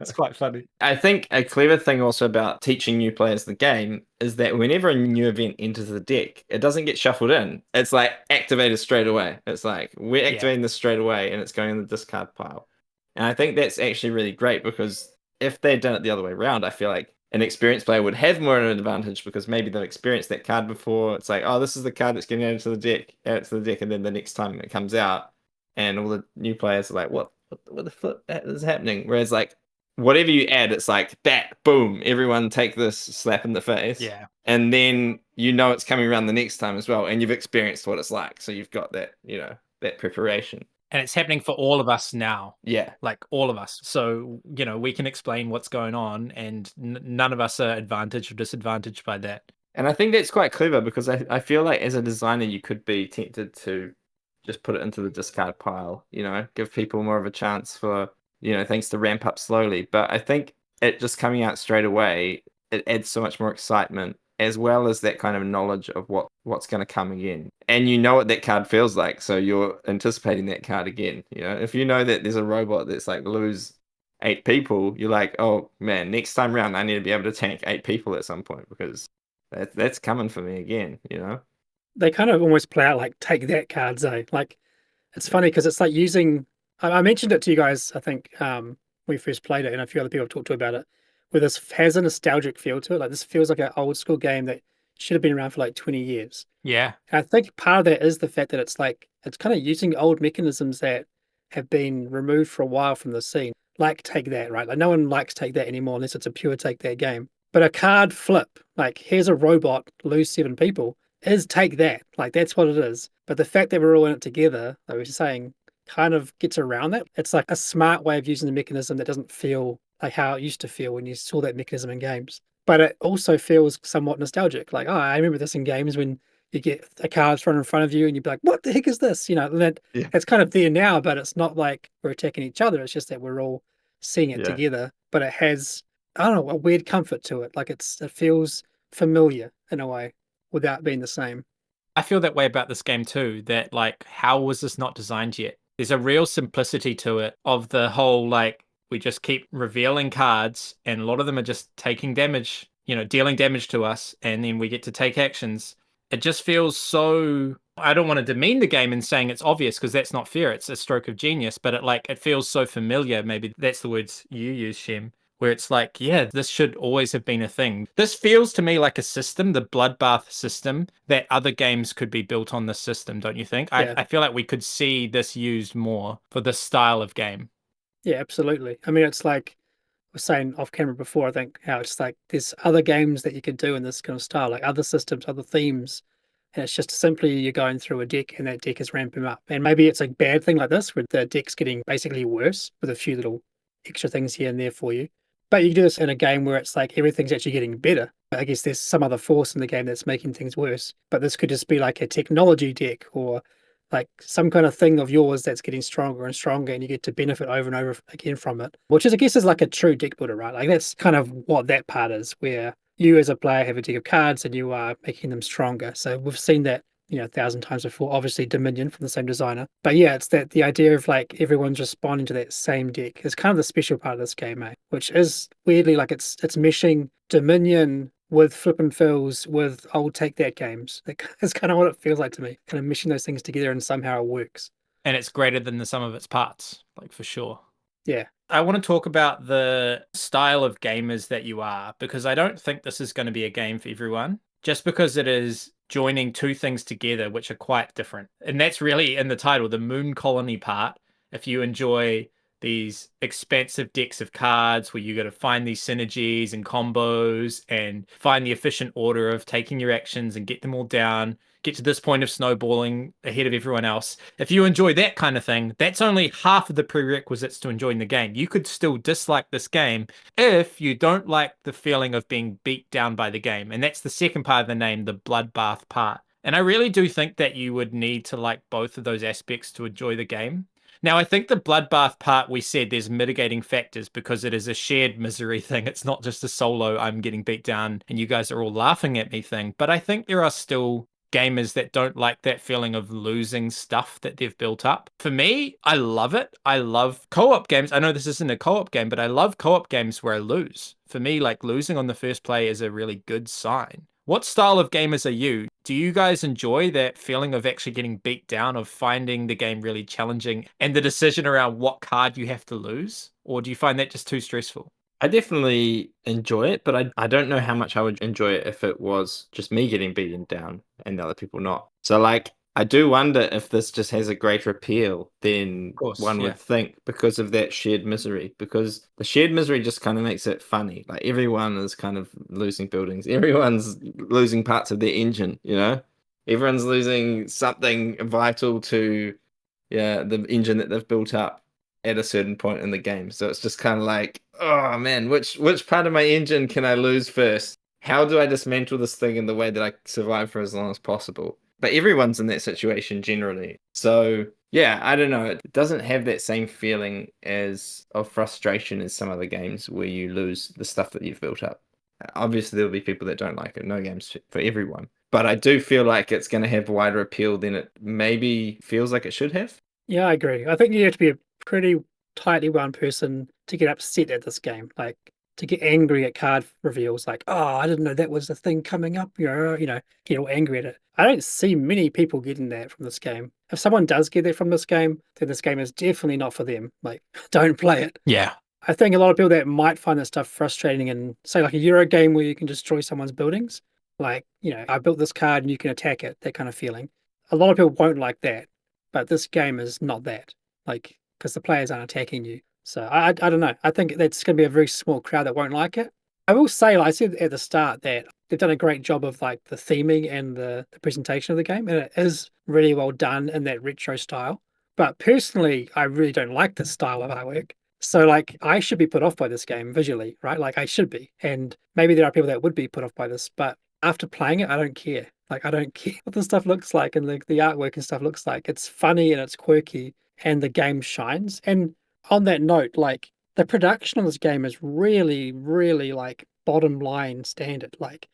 S2: It's quite funny.
S1: I think a clever thing also about teaching new players the game is that whenever a new event enters the deck, it doesn't get shuffled in. It's like activated straight away. It's like, we're activating this straight away, and it's going in the discard pile. And I think that's actually really great, because if they'd done it the other way around, I feel like an experienced player would have more of an advantage, because maybe they've experienced that card before. It's like, oh, this is the card that's getting added to the deck, and then the next time it comes out, and all the new players are like, what the flip is happening? Whereas like, whatever you add, it's like, bat, boom, everyone take this, slap in the face.
S2: Yeah.
S1: And then it's coming around the next time as well, and you've experienced what it's like. So you've got that, that preparation.
S2: And it's happening for all of us now.
S1: Yeah.
S2: Like all of us. So, we can explain what's going on, and none of us are advantaged or disadvantaged by that.
S1: And I think that's quite clever, because I feel like as a designer, you could be tempted to just put it into the discard pile, give people more of a chance for, things to ramp up slowly. But I think it just coming out straight away, it adds so much more excitement, as well as that kind of knowledge of what's going to come again. And you know what that card feels like, so you're anticipating that card again. If you know that there's a robot that's like lose 8 people, you're like, oh man, next time round I need to be able to tank 8 people at some point, because that's coming for me again.
S3: They kind of almost play out like take that cards, eh? Like, it's funny because it's like using. I mentioned it to you guys, I think, when we first played it, and a few other people I've talked to about it, where this has a nostalgic feel to it. Like, this feels like an old school game that should have been around for like 20 years.
S2: Yeah.
S3: And I think part of that is the fact that it's kind of using old mechanisms that have been removed for a while from the scene. Like Take That, right? Like, no one likes Take That anymore unless it's a pure Take That game. But a card flip, like, here's a robot, lose 7 people, is Take That. Like, that's what it is. But the fact that we're all in it together, like we were saying, kind of gets around that. It's like a smart way of using the mechanism that doesn't feel like how it used to feel when you saw that mechanism in games. But it also feels somewhat nostalgic. Like, oh, I remember this in games when you get a card thrown in front of you and you'd be like, what the heck is this? It's kind of there now, but it's not like we're attacking each other. It's just that we're all seeing it together. But it has, I don't know, a weird comfort to it. Like, it feels familiar in a way without being the same.
S2: I feel that way about this game too, that like, how was this not designed yet? There's a real simplicity to it, of the whole, like, we just keep revealing cards, and a lot of them are just taking damage, dealing damage to us, and then we get to take actions. It just feels so, I don't want to demean the game in saying it's obvious, because that's not fair. It's a stroke of genius, but it feels so familiar. Maybe that's the words you use, Shem, where it's like, yeah, this should always have been a thing. This feels to me like a system, the Bloodbath system, that other games could be built on this system, don't you think?
S3: Yeah.
S2: I feel like we could see this used more for this style of game.
S3: Yeah, absolutely. I mean, it's like I was saying off camera before, I think, how it's like there's other games that you could do in this kind of style, like other systems, other themes. And it's just simply you're going through a deck and that deck is ramping up. And maybe it's a bad thing like this, where the deck's getting basically worse with a few little extra things here and there for you. But you can do this in a game where it's like everything's actually getting better. I guess there's some other force in the game that's making things worse. But this could just be like a technology deck or like some kind of thing of yours that's getting stronger and stronger, and you get to benefit over and over again from it, which is, I guess, is like a true deck builder, right? Like that's kind of what that part is, where you as a player have a deck of cards and you are making them stronger. So we've seen that, 1,000 times before, obviously Dominion from the same designer. But yeah, it's that the idea of like everyone's responding to that same deck is kind of the special part of this game, which is weirdly like it's meshing Dominion with Flip and Fills with old Take That games. That's kind of what it feels like to me, kind of meshing those things together and somehow it works.
S2: And it's greater than the sum of its parts, like for sure.
S3: Yeah.
S2: I want to talk about the style of gamers that you are, because I don't think this is going to be a game for everyone, just because it is joining two things together which are quite different. And that's really in the title, the Moon Colony part. If you enjoy these expansive decks of cards where you got to find these synergies and combos and find the efficient order of taking your actions and get them all down, get to this point of snowballing ahead of everyone else. If you enjoy that kind of thing, that's only half of the prerequisites to enjoying the game. You could still dislike this game if you don't like the feeling of being beat down by the game. And that's the second part of the name, the bloodbath part. And I really do think that you would need to like both of those aspects to enjoy the game. Now, I think the bloodbath part, we said there's mitigating factors because it is a shared misery thing. It's not just a solo, I'm getting beat down and you guys are all laughing at me thing. But I think there are still gamers that don't like that feeling of losing stuff that they've built up. For me, I love it. I love co-op games. I know this isn't a co-op game, but I love co-op games where I lose. For me, like losing on the first play is a really good sign. What style of gamers are you? Do you guys enjoy that feeling of actually getting beat down, of finding the game really challenging and the decision around what card you have to lose? Or do you find that just too stressful?
S1: I definitely enjoy it, but I don't know how much I would enjoy it if it was just me getting beaten down and the other people not. So like, I do wonder if this just has a greater appeal than one would think because of that shared misery, because the shared misery just kind of makes it funny. Like everyone is kind of losing buildings. Everyone's losing parts of their engine, Everyone's losing something vital to the engine that they've built up at a certain point in the game. So it's just kind of like, oh man, which part of my engine can I lose first? How do I dismantle this thing in the way that I survive for as long as possible? But everyone's in that situation generally. So yeah, I don't know. It doesn't have that same feeling of frustration as some other games where you lose the stuff that you've built up. Obviously, there'll be people that don't like it. No game's for everyone. But I do feel like it's going to have wider appeal than it maybe feels like it should have.
S3: Yeah, I agree. I think you have to be a pretty tightly wound person to get upset at this game. Like to get angry at card reveals, like, oh, I didn't know that was the thing coming up, get all angry at it. I don't see many people getting that from this game. If someone does get that from this game, then this game is definitely not for them. Like, don't play it.
S2: Yeah.
S3: I think a lot of people that might find that stuff frustrating in, say, like a Euro game where you can destroy someone's buildings, like, I built this card and you can attack it, that kind of feeling. A lot of people won't like that, but this game is not that, like, because the players aren't attacking you. So I don't know. I think that's going to be a very small crowd that won't like it. I will say, like I said at the start, that they've done a great job of like the theming and the presentation of the game, and it is really well done in that retro style. But personally, I really don't like this style of artwork. So like I should be put off by this game visually, right? Like I should be. And maybe there are people that would be put off by this, but after playing it, I don't care. Like I don't care what the stuff looks like and the artwork and stuff looks like. It's funny and it's quirky and the game shines. And on that note, like the production of this game is really, really like bottom line standard. Like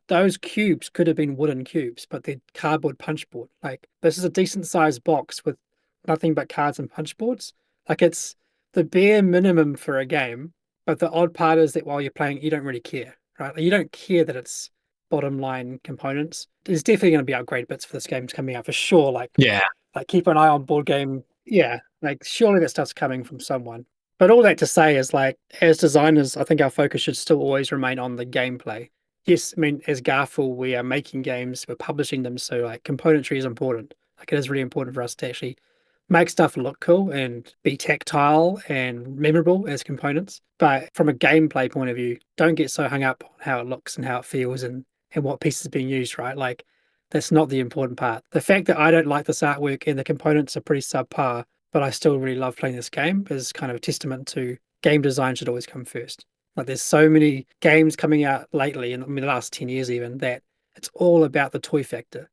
S3: those cubes could have been wooden cubes, but they're cardboard punch board. Like this is a decent sized box with nothing but cards and punch boards. Like it's the bare minimum for a game. But the odd part is that while you're playing, you don't really care, right? Like, you don't care that it's bottom line components. There's definitely going to be upgrade bits for this game coming out for sure. Like keep an eye on board game. Yeah, like surely that stuff's coming from someone. But all that to say is like, as designers, I think our focus should still always remain on the gameplay. Yes, I mean, as Garphill, we are making games, we're publishing them, so like componentry is important. Like it is really important for us to actually make stuff look cool and be tactile and memorable as components. But from a gameplay point of view, don't get so hung up on how it looks and how it feels and what piece is being used, right? Like that's not the important part. The fact that I don't like this artwork and the components are pretty subpar, but I still really love playing this game is kind of a testament to game design should always come first. Like there's so many games coming out lately, in the last 10 years even, that it's all about the toy factor.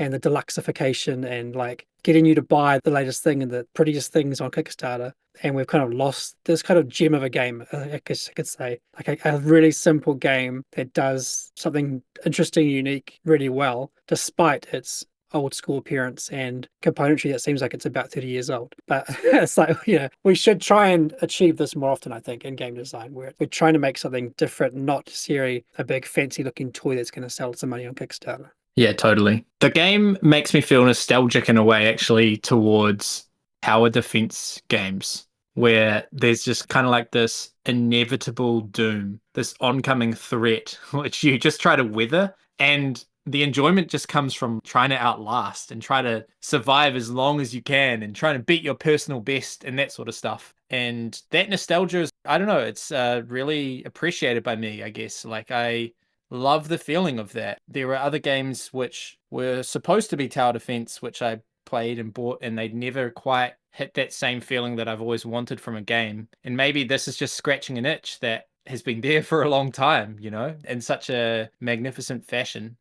S3: and the deluxeification and like getting you to buy the latest thing and the prettiest things on Kickstarter. And we've kind of lost this kind of gem of a game, I guess I could say. Like a really simple game that does something interesting, unique, really well, despite its old school appearance and componentry that seems like it's about 30 years old. But it's like, we should try and achieve this more often, I think, in game design, where we're trying to make something different, not necessarily a big fancy looking toy that's going to sell some money on Kickstarter.
S2: Yeah, totally. The game makes me feel nostalgic in a way, actually, towards tower defense games, where there's just kind of like this inevitable doom, this oncoming threat, which you just try to weather. And the enjoyment just comes from trying to outlast and try to survive as long as you can and trying to beat your personal best and that sort of stuff. And that nostalgia is, I don't know, it's really appreciated by me, I guess. Like, I love the feeling of that. There were other games which were supposed to be tower defense, which I played and bought, and they'd never quite hit that same feeling that I've always wanted from a game. And maybe this is just scratching an itch that has been there for a long time, in such a magnificent fashion.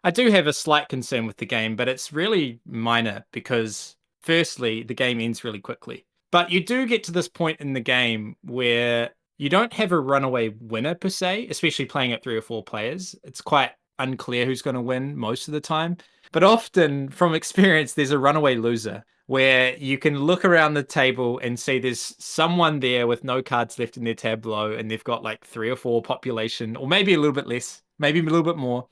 S2: I do have a slight concern with the game, but it's really minor because, firstly, the game ends really quickly. But you do get to this point in the game where you don't have a runaway winner per se, especially playing at 3 or 4 players. It's quite unclear who's going to win most of the time. But often, from experience, there's a runaway loser where you can look around the table and see there's someone there with no cards left in their tableau, and they've got like 3 or 4 population, or maybe a little bit less, maybe a little bit more.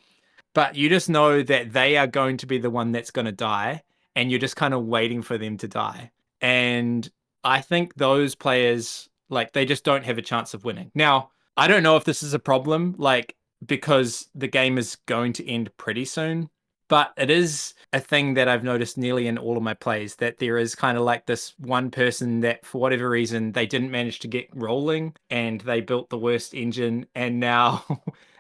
S2: But you just know that they are going to be the one that's going to die, and you're just kind of waiting for them to die. And I think those players, like, they just don't have a chance of winning. Now, I don't know if this is a problem, like, because the game is going to end pretty soon, but it is a thing that I've noticed nearly in all of my plays, that there is kind of like this one person that, for whatever reason, they didn't manage to get rolling and they built the worst engine, and now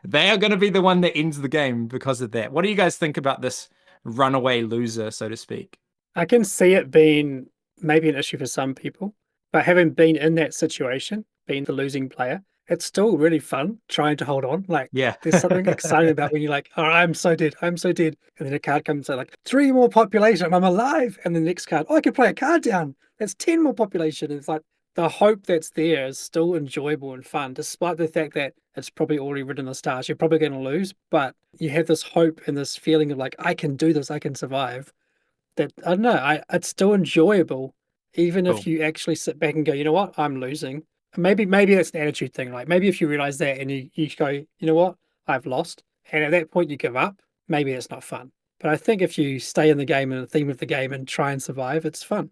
S2: they are going to be the one that ends the game because of that. What do you guys think about this runaway loser, so to speak?
S3: I can see it being maybe an issue for some people, but having been in that situation, being the losing player, it's still really fun trying to hold on. Like,
S2: Yeah.
S3: there's something exciting about when you're like, oh, I'm so dead. And then a card comes out like 3 more population, I'm alive. And the next card, oh, I can play a card down. That's 10 more population. And it's like the hope that's there is still enjoyable and fun, despite the fact that it's probably already written in the stars. You're probably going to lose, but you have this hope and this feeling of like, I can do this, I can survive. That, I don't know, it's still enjoyable, even
S2: Cool.
S3: if you actually sit back and go, you know what, I'm losing. Maybe that's an attitude thing. Like, maybe if you realize that and you go, you know what, I've lost, and at that point you give up, maybe it's not fun. But I think if you stay in the game and the theme of the game and try and survive, it's fun.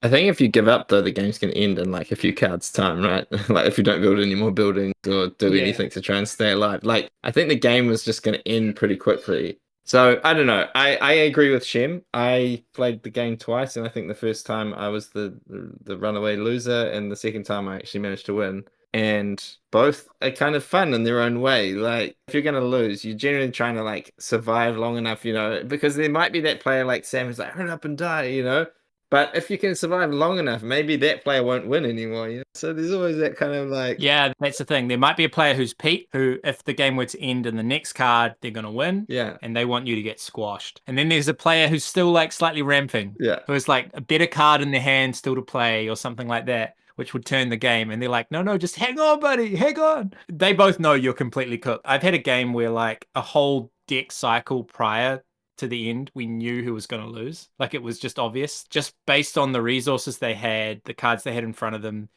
S1: I think if you give up, though, the game's going to end in like a few cards' time, right? Like if you don't build any more buildings or do
S3: Yeah.
S1: anything to try and stay alive. Like, I think the game was just going to end pretty quickly. So I don't know. I agree with Shem. I played the game twice, and I think the first time I was the runaway loser, and the second time I actually managed to win. And both are kind of fun in their own way. Like, if you're going to lose, you're generally trying to like survive long enough, because there might be that player like Sam who's like, hurry up and die. But if you can survive long enough, maybe that player won't win anymore. So there's always that kind of like...
S2: Yeah, that's the thing. There might be a player who's Pete, who, if the game were to end in the next card, they're going to win.
S1: Yeah.
S2: And they want you to get squashed. And then there's a player who's still like slightly ramping.
S1: Yeah.
S2: Who has like a better card in their hand still to play or something like that, which would turn the game. And they're like, no, just hang on, buddy, hang on. They both know you're completely cooked. I've had a game where like a whole deck cycle prior to the end, we knew who was going to lose. Like, it was just obvious, just based on the resources they had, the cards they had in front of them,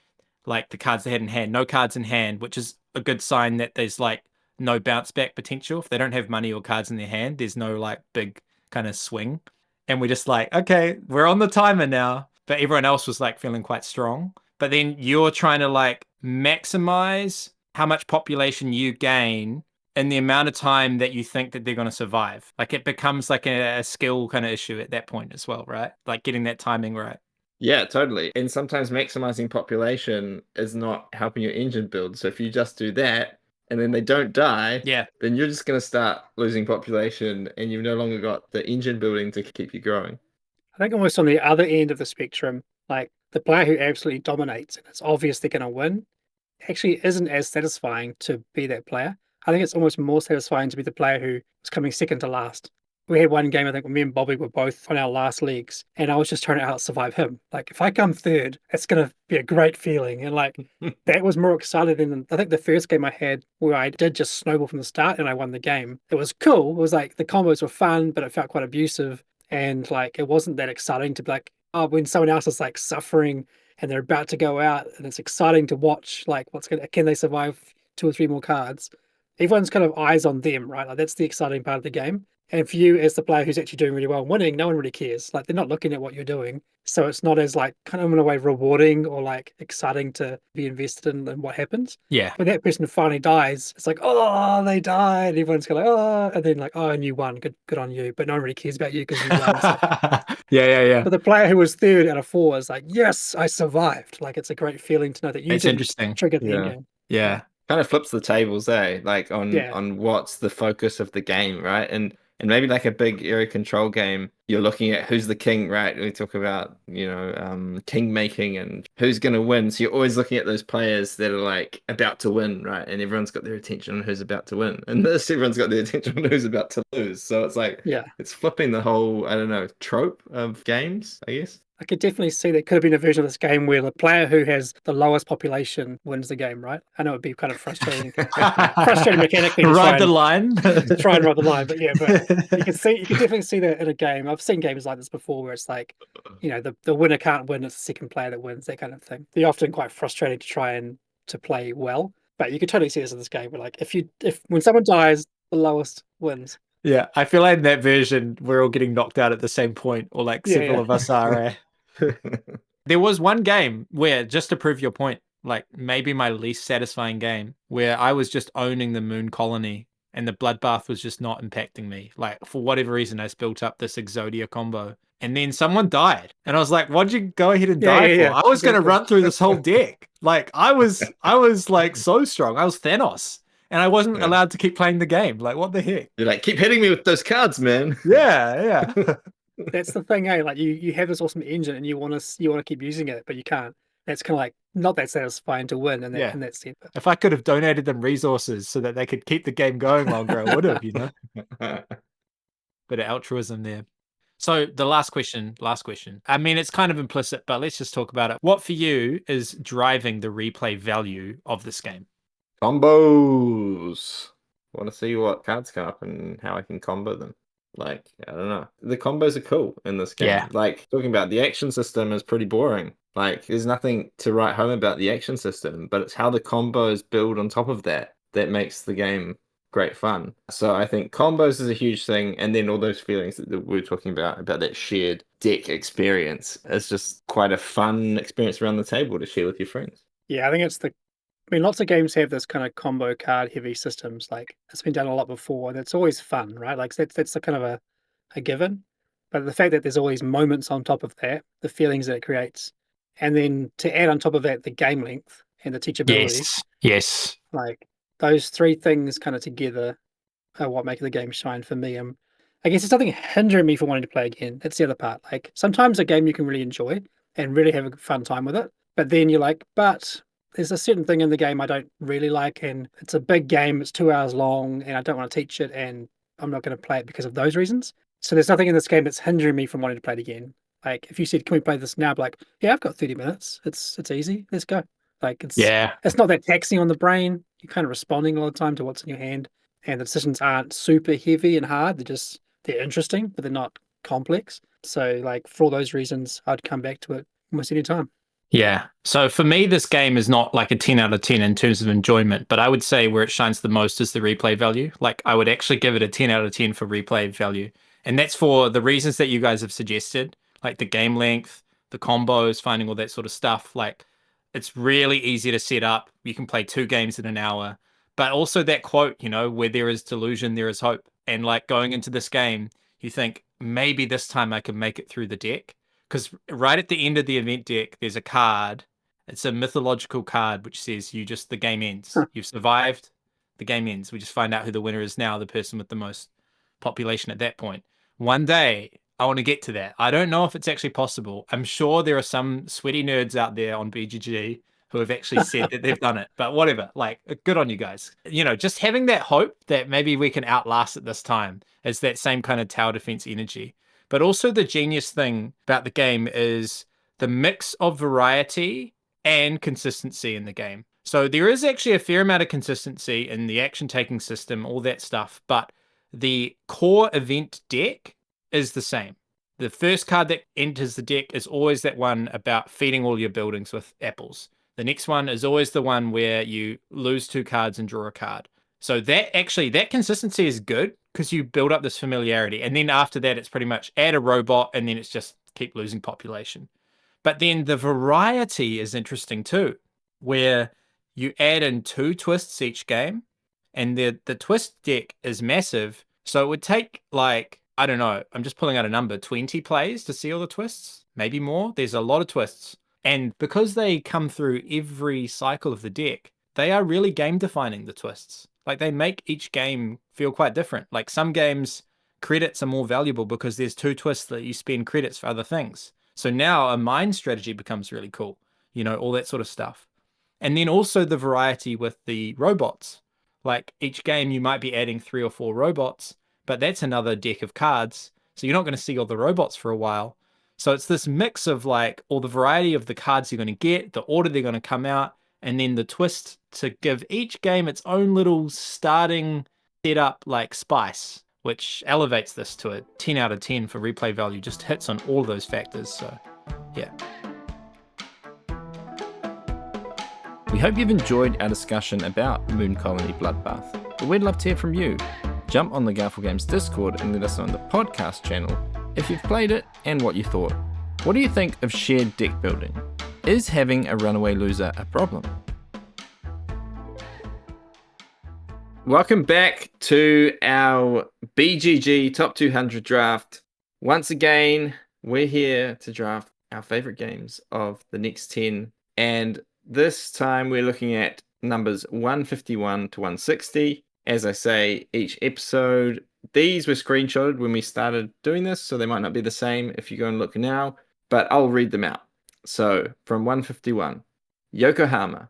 S2: like the cards they had in hand, no cards in hand, which is a good sign that there's like no bounce back potential. If they don't have money or cards in their hand, there's no like big kind of swing. And we're just like, okay, we're on the timer now. But everyone else was like feeling quite strong. But then you're trying to like maximize how much population you gain in the amount of time that you think that they're going to survive. Like, it becomes like a skill kind of issue at that point as well, right? Like getting that timing right.
S1: Yeah, totally. And sometimes maximizing population is not helping your engine build. So if you just do that and then they don't die, then you're just going to start losing population, and you've no longer got the engine building to keep you growing.
S3: I think almost on the other end of the spectrum, like the player who absolutely dominates and it's obvious they're going to win, actually isn't as satisfying to be that player. I think it's almost more satisfying to be the player who is coming second to last. we had one game, I think, when me and Bobby were both on our last legs, and I was just trying to out survive him. Like, if I come third, it's gonna be a great feeling. And like that was more exciting than I think the first game I had where I did just snowball from the start and I won the game. It was cool. It was like the combos were fun, but it felt quite abusive. And like it wasn't that exciting to be like, oh, when someone else is like suffering and they're about to go out and it's exciting to watch like can they survive 2 or 3 more cards? Everyone's kind of eyes on them, right? Like that's the exciting part of the game. And for you as the player who's actually doing really well and winning, no one really cares. Like they're not looking at what you're doing. So it's not as like kind of in a way rewarding or like exciting to be invested in what happens.
S2: Yeah.
S3: When that person finally dies, it's like, oh, they died. Everyone's kind of like, oh, and then like, oh, and you won. Good on you. But no one really cares about you because you won. So.
S2: Yeah.
S3: But the player who was 3rd out of 4 is like, yes, I survived. Like it's a great feeling to know that you
S2: It's
S3: didn't
S2: interesting.
S3: trigger the
S1: Yeah.
S3: end game.
S2: Yeah.
S1: Kind of flips the tables, eh? Like
S3: Yeah.
S1: on what's the focus of the game, right? And maybe like a big area control game, you're looking at who's the king, right? We talk about, king making and who's gonna win. So you're always looking at those players that are like about to win, right? And everyone's got their attention on who's about to win. And this everyone's got their attention on who's about to lose. So it's like
S3: Yeah.
S1: it's flipping the whole, I don't know, trope of games, I guess.
S3: I could definitely see that could have been a version of this game where the player who has the lowest population wins the game, right? I know it'd be kind of frustrating, frustrating mechanically to
S2: Ride the line.
S3: try and ride the line, but yeah, but you can definitely see that in a game. I've seen games like this before where it's like, the winner can't win; it's the second player that wins, that kind of thing. They're often quite frustrating to try and to play well, but you could totally see this in this game. Where like, if when someone dies, the lowest wins.
S2: Yeah, I feel like in that version, we're all getting knocked out at the same point, or like several of us are. There was one game where, just to prove your point, like maybe my least satisfying game, where I was just owning the Moon Colony and the Bloodbath was just not impacting me. Like for whatever reason, I just built up this Exodia combo. And then someone died. And I was like, what'd you go ahead and die for? I was going to run through this whole deck. Like I was like so strong. I was Thanos. And I wasn't allowed to keep playing the game. Like, what the heck?
S1: You're like, keep hitting me with those cards, man.
S2: Yeah.
S3: That's the thing, eh? Like you have this awesome engine and you want to keep using it, but you can't. That's kind of like not that satisfying to win in that sense.
S2: If I could have donated them resources so that they could keep the game going longer, I would have, Bit of altruism there. So the last question. I mean, it's kind of implicit, but let's just talk about it. What for you is driving the replay value of this game?
S1: Combos. Want to see what cards come up and how I can combo them. Like, I don't know. The combos are cool in this game.
S2: Yeah.
S1: Like, talking about the action system is pretty boring. Like, there's nothing to write home about the action system, but it's how the combos build on top of that makes the game great fun. So I think combos is a huge thing, and then all those feelings that we were talking about that shared deck experience is just quite a fun experience around the table to share with your friends.
S3: Yeah, I think lots of games have this kind of combo card heavy systems. Like it's been done a lot before, and it's always fun, right? Like that's a kind of a given. But the fact that there's always moments on top of that, the feelings that it creates, and then to add on top of that the game length and the teachability.
S2: Yes.
S3: Like those 3 things kind of together are what make the game shine for me. I guess it's nothing hindering me from wanting to play again. That's the other part. Like sometimes a game you can really enjoy and really have a fun time with it, but then you're like, but there's a certain thing in the game I don't really like, and it's a big game, it's 2 hours long, and I don't want to teach it, and I'm not going to play it because of those reasons. So there's nothing in this game that's hindering me from wanting to play it again. Like if you said, can we play this now? I'd be like, yeah, I've got 30 minutes. It's easy. Let's go. Like it's not that taxing on the brain. You're kind of responding all the time to what's in your hand, and the decisions aren't super heavy and hard. They're interesting, but they're not complex. So like for all those reasons, I'd come back to it almost any time.
S2: Yeah. So for me, this game is not like a 10 out of 10 in terms of enjoyment, but I would say where it shines the most is the replay value. Like I would actually give it a 10 out of 10 for replay value. And that's for the reasons that you guys have suggested, like the game length, the combos, finding all that sort of stuff. Like it's really easy to set up. You can play 2 games in an hour, but also that quote, where there is delusion, there is hope. And like going into this game, you think maybe this time I can make it through the deck. Because right at the end of the event deck, there's a card. It's a mythological card which says the game ends.
S3: Huh.
S2: You've survived, the game ends. We just find out who the winner is now, the person with the most population at that point. One day, I want to get to that. I don't know if it's actually possible. I'm sure there are some sweaty nerds out there on BGG who have actually said that they've done it. But whatever, like, good on you guys. You know, just having that hope that maybe we can outlast it this time is that same kind of tower defense energy. But also the genius thing about the game is the mix of variety and consistency in the game. So there is actually a fair amount of consistency in the action taking system, all that stuff, but the core event deck is the same. The first card that enters the deck is always that one about feeding all your buildings with apples. The next one is always the one where you lose 2 cards and draw a card. So that consistency is good because you build up this familiarity. And then after that, it's pretty much add a robot and then it's just keep losing population. But then the variety is interesting too, where you add in 2 twists each game, and the twist deck is massive. So it would take, like, I don't know, I'm just pulling out a number, 20 plays to see all the twists, maybe more. There's a lot of twists. And because they come through every cycle of the deck, they are really game defining, the twists. Like, they make each game feel quite different. Like, some games, credits are more valuable because there's 2 twists that you spend credits for other things. So now a mine strategy becomes really cool, you know, all that sort of stuff. And then also the variety with the robots. Like, each game you might be adding 3 or 4 robots, but that's another deck of cards. So you're not going to see all the robots for a while. So it's this mix of like all the variety of the cards you're going to get, the order they're going to come out, and then the twist to give each game its own little starting setup like spice, which elevates this to a 10 out of 10 for replay value. Just hits on all those factors. So yeah.
S1: We hope you've enjoyed our discussion about Moon Colony Bloodbath, but we'd love to hear from you. Jump on the Garphill Games Discord and let us know on the podcast channel if you've played it and what you thought. What do you think of shared deck building? Is having a runaway loser a problem? Welcome back to our BGG Top 200 draft. Once again, we're here to draft our favorite games of the next 10, and this time we're looking at numbers 151 to 160. As I say, each episode, these were screenshotted when we started doing this, so they might not be the same if you go and look now, but I'll read them out. So, from 151, Yokohama,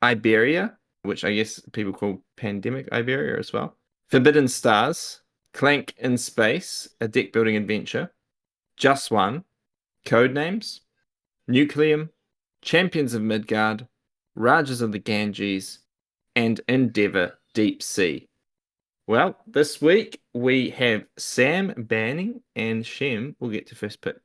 S1: Iberia, which I guess people call Pandemic Iberia as well, Forbidden Stars, Clank in Space, a deck building adventure, Just One, Codenames, Nucleum, Champions of Midgard, Rajas of the Ganges, and Endeavour Deep Sea. Well, this week we have Sam banning, and Shem will get to first pick.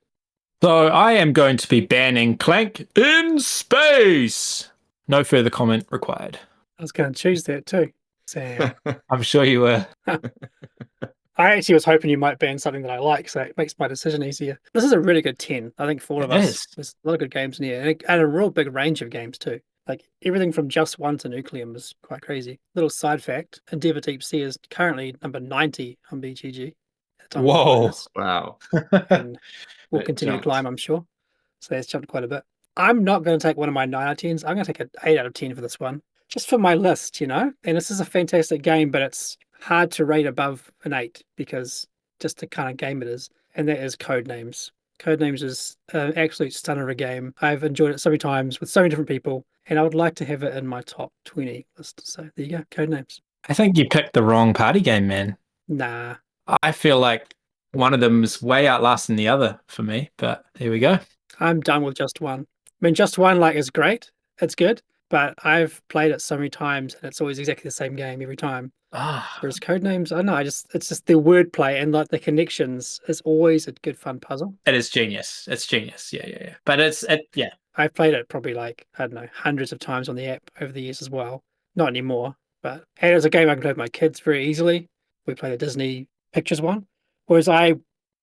S2: So I am going to be banning Clank in Space. No further comment required.
S3: I was going to choose that too, Sam.
S2: I'm sure you were.
S3: I actually was hoping you might ban something that I like, so it makes my decision easier. This is a really good 10, I think, for all of
S2: It
S3: us.
S2: is.
S3: There's a lot of good games in here, and a real big range of games too. Like, everything from Just One to Nucleum is quite crazy. Little side fact, Endeavour Deep Sea is currently number 90 on BGG. at the time of recording
S2: Whoa.
S3: this,
S1: Wow.
S3: and will
S1: It
S3: continue to
S1: jumped.
S3: climb, I'm sure. So it's jumped quite a bit. I'm not going to take one of my 9 out of 10s. I'm going to take an 8 out of 10 for this one, just for my list, you know? And this is a fantastic game, but it's hard to rate above an 8 because just the kind of game it is. And that is Codenames. Codenames is an absolute stunner of a game. I've enjoyed it so many times with so many different people, and I would like to have it in my top 20 list. So there you go, Codenames.
S2: I think you picked the wrong party game, man.
S3: Nah.
S2: I feel like one of them is way outlasting the other for me, but there we go.
S3: I'm done with Just One. I mean, Just One, like, is great. It's good, but I've played it so many times, and it's always exactly the same game every time.
S2: Ah,
S3: Whereas Codenames, I don't know, it's just the wordplay and like the connections is always a good fun puzzle.
S2: it is genius. It's genius. Yeah. But yeah.
S3: I've played it probably like, I don't know, hundreds of times on the app over the years as well. Not anymore, but and it's a game I can play with my kids very easily. We play the Disney Pictures one, whereas I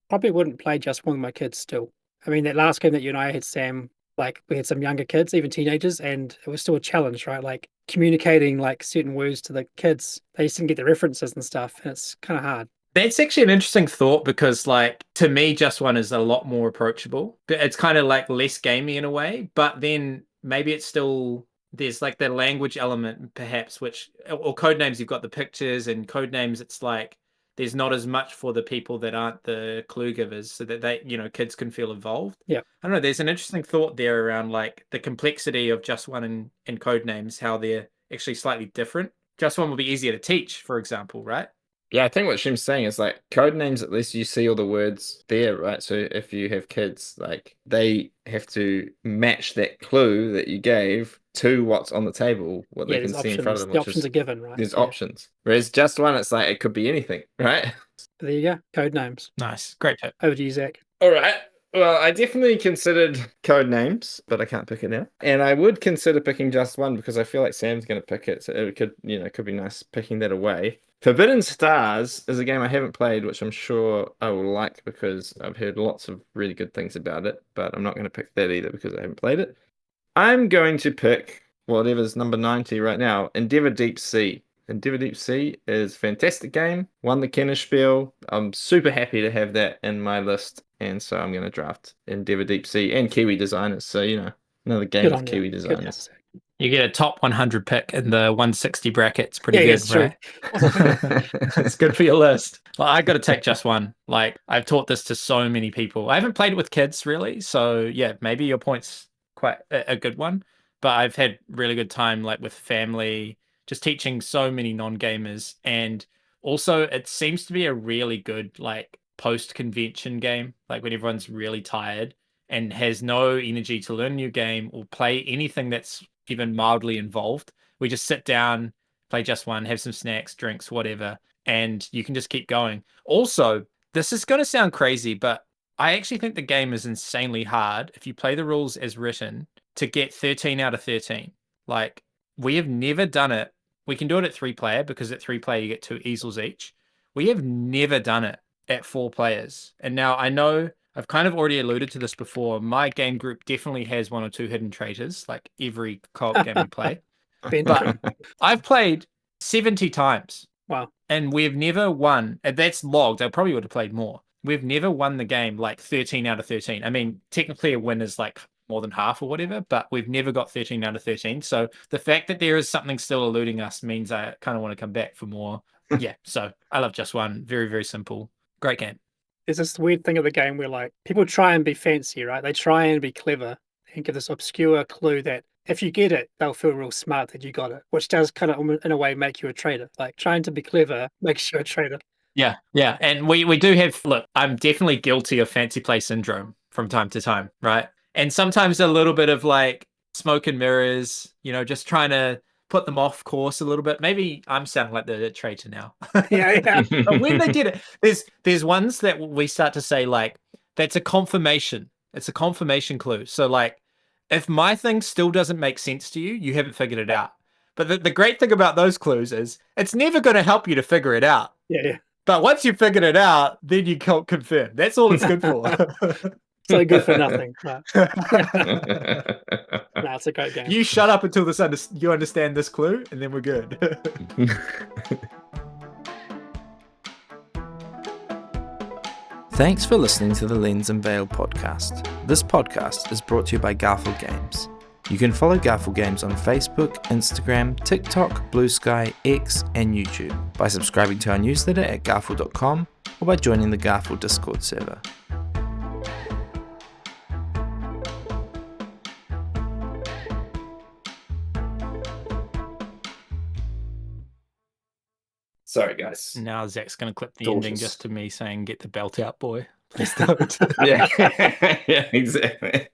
S3: probably wouldn't play Just One with my kids still. I mean, that last game that you and I had, Sam, like, we had some younger kids, even teenagers, and it was still a challenge, right? Like, communicating like certain words to the kids, they just didn't get the references and stuff, and it's kind of hard.
S2: That's actually an interesting thought because, like, to me, Just One is a lot more approachable. It's kind of like less gamey in a way, but then maybe it's still, there's like the language element perhaps, which, or Codenames, you've got the pictures, and Codenames, it's like, there's not as much for the people that aren't the clue givers, so that they, kids can feel involved.
S3: Yeah.
S2: I don't know. There's an interesting thought there around like the complexity of Just One and code names, how they're actually slightly different. Just One will be easier to teach, for example, right?
S1: Yeah, I think what Shim's saying is like code names, at least you see all the words there, right? So if you have kids, like they have to match that clue that you gave to what's on the table, what they
S3: there's
S1: can see in
S3: options.
S1: front of them.
S3: The options are given, right?
S1: There's
S3: Yeah.
S1: options. Whereas Just One, it's like it could be anything, right?
S3: But there you go. Code names.
S2: Nice. Great tip.
S3: Over to you, Zach.
S1: All right. Well, I definitely considered code names, but I can't pick it now. And I would consider picking Just One because I feel like Sam's going to pick it. So it could, it could be nice picking that away. Forbidden Stars is a game I haven't played, which I'm sure I will like because I've heard lots of really good things about it, but I'm not going to pick that either because I haven't played it. I'm going to pick whatever's number 90 right now, Endeavour Deep Sea. Endeavour Deep Sea is a fantastic game. Won the Kennerspiel. I'm super happy to have that in my list, and so I'm going to draft Endeavour Deep Sea and Kiwi dezyners. So, another game
S3: Good
S1: with
S3: on
S1: Kiwi
S3: you. Good
S1: dezyners.
S3: job, Zach.
S2: You get a top 100 pick in the 160 brackets. Pretty
S3: Yeah,
S2: good,
S3: it's true.
S2: right? It's good for your list. Well, I got to take Just One. Like, I've taught this to so many people. I haven't played it with kids, really. So, yeah, maybe your point's quite a good one. But I've had really good time, like, with family, just teaching so many non-gamers. And also, it seems to be a really good, like, post-convention game. Like, when everyone's really tired and has no energy to learn a new game or play anything that's even mildly involved. We just sit down, play Just One, have some snacks, drinks, whatever, and you can just keep going. Also, this is going to sound crazy, but I actually think the game is insanely hard if you play the rules as written to get 13 out of 13. Like, we have never done it. We can do it at 3-player because at 3-player you get 2 easels each. We have never done it at 4 players. And now I know I've kind of already alluded to this before. My game group definitely has 1 or 2 hidden traitors, like every co-op game we play. But I've played 70 times.
S3: Wow.
S2: And we've never won. And that's logged. I probably would have played more. We've never won the game like 13 out of 13. I mean, technically a win is like more than half or whatever, but we've never got 13 out of 13. So the fact that there is something still eluding us means I kind of want to come back for more. Yeah, so I love Just One. Very, very simple. Great game.
S3: There's this weird thing of the game where like people try and be fancy, right? They try and be clever and give this obscure clue that if you get it, they'll feel real smart that you got it, which does kind of in a way make you a traitor. Like trying to be clever makes you a traitor.
S2: Yeah, yeah. And we do have, look, I'm definitely guilty of fancy play syndrome from time to time, right? And sometimes a little bit of like smoke and mirrors, just trying to put them off course a little bit. Maybe I'm sounding like the traitor now.
S3: Yeah.
S2: But when they get it, there's ones that we start to say like, that's a confirmation. It's a confirmation clue. So like, if my thing still doesn't make sense to you, you haven't figured it out. But the great thing about those clues is it's never going to help you to figure it out.
S3: Yeah.
S2: But once you figured it out, then you can't confirm. That's all it's good for.
S3: So good for nothing. Right. No, it's a great game.
S2: You shut up until you understand this clue, and then we're good.
S1: Thanks for listening to the Lens and Veil podcast. This podcast is brought to you by Garphill Games. You can follow Garphill Games on Facebook, Instagram, TikTok, Blue Sky, X, and YouTube by subscribing to our newsletter at garphill.com or by joining the Garphill Discord server. Sorry, guys.
S2: Now Zach's going to clip the
S1: Gorgeous.
S2: ending just to me saying, "Get the belt out, boy." Please don't.
S1: Yeah, yeah, exactly.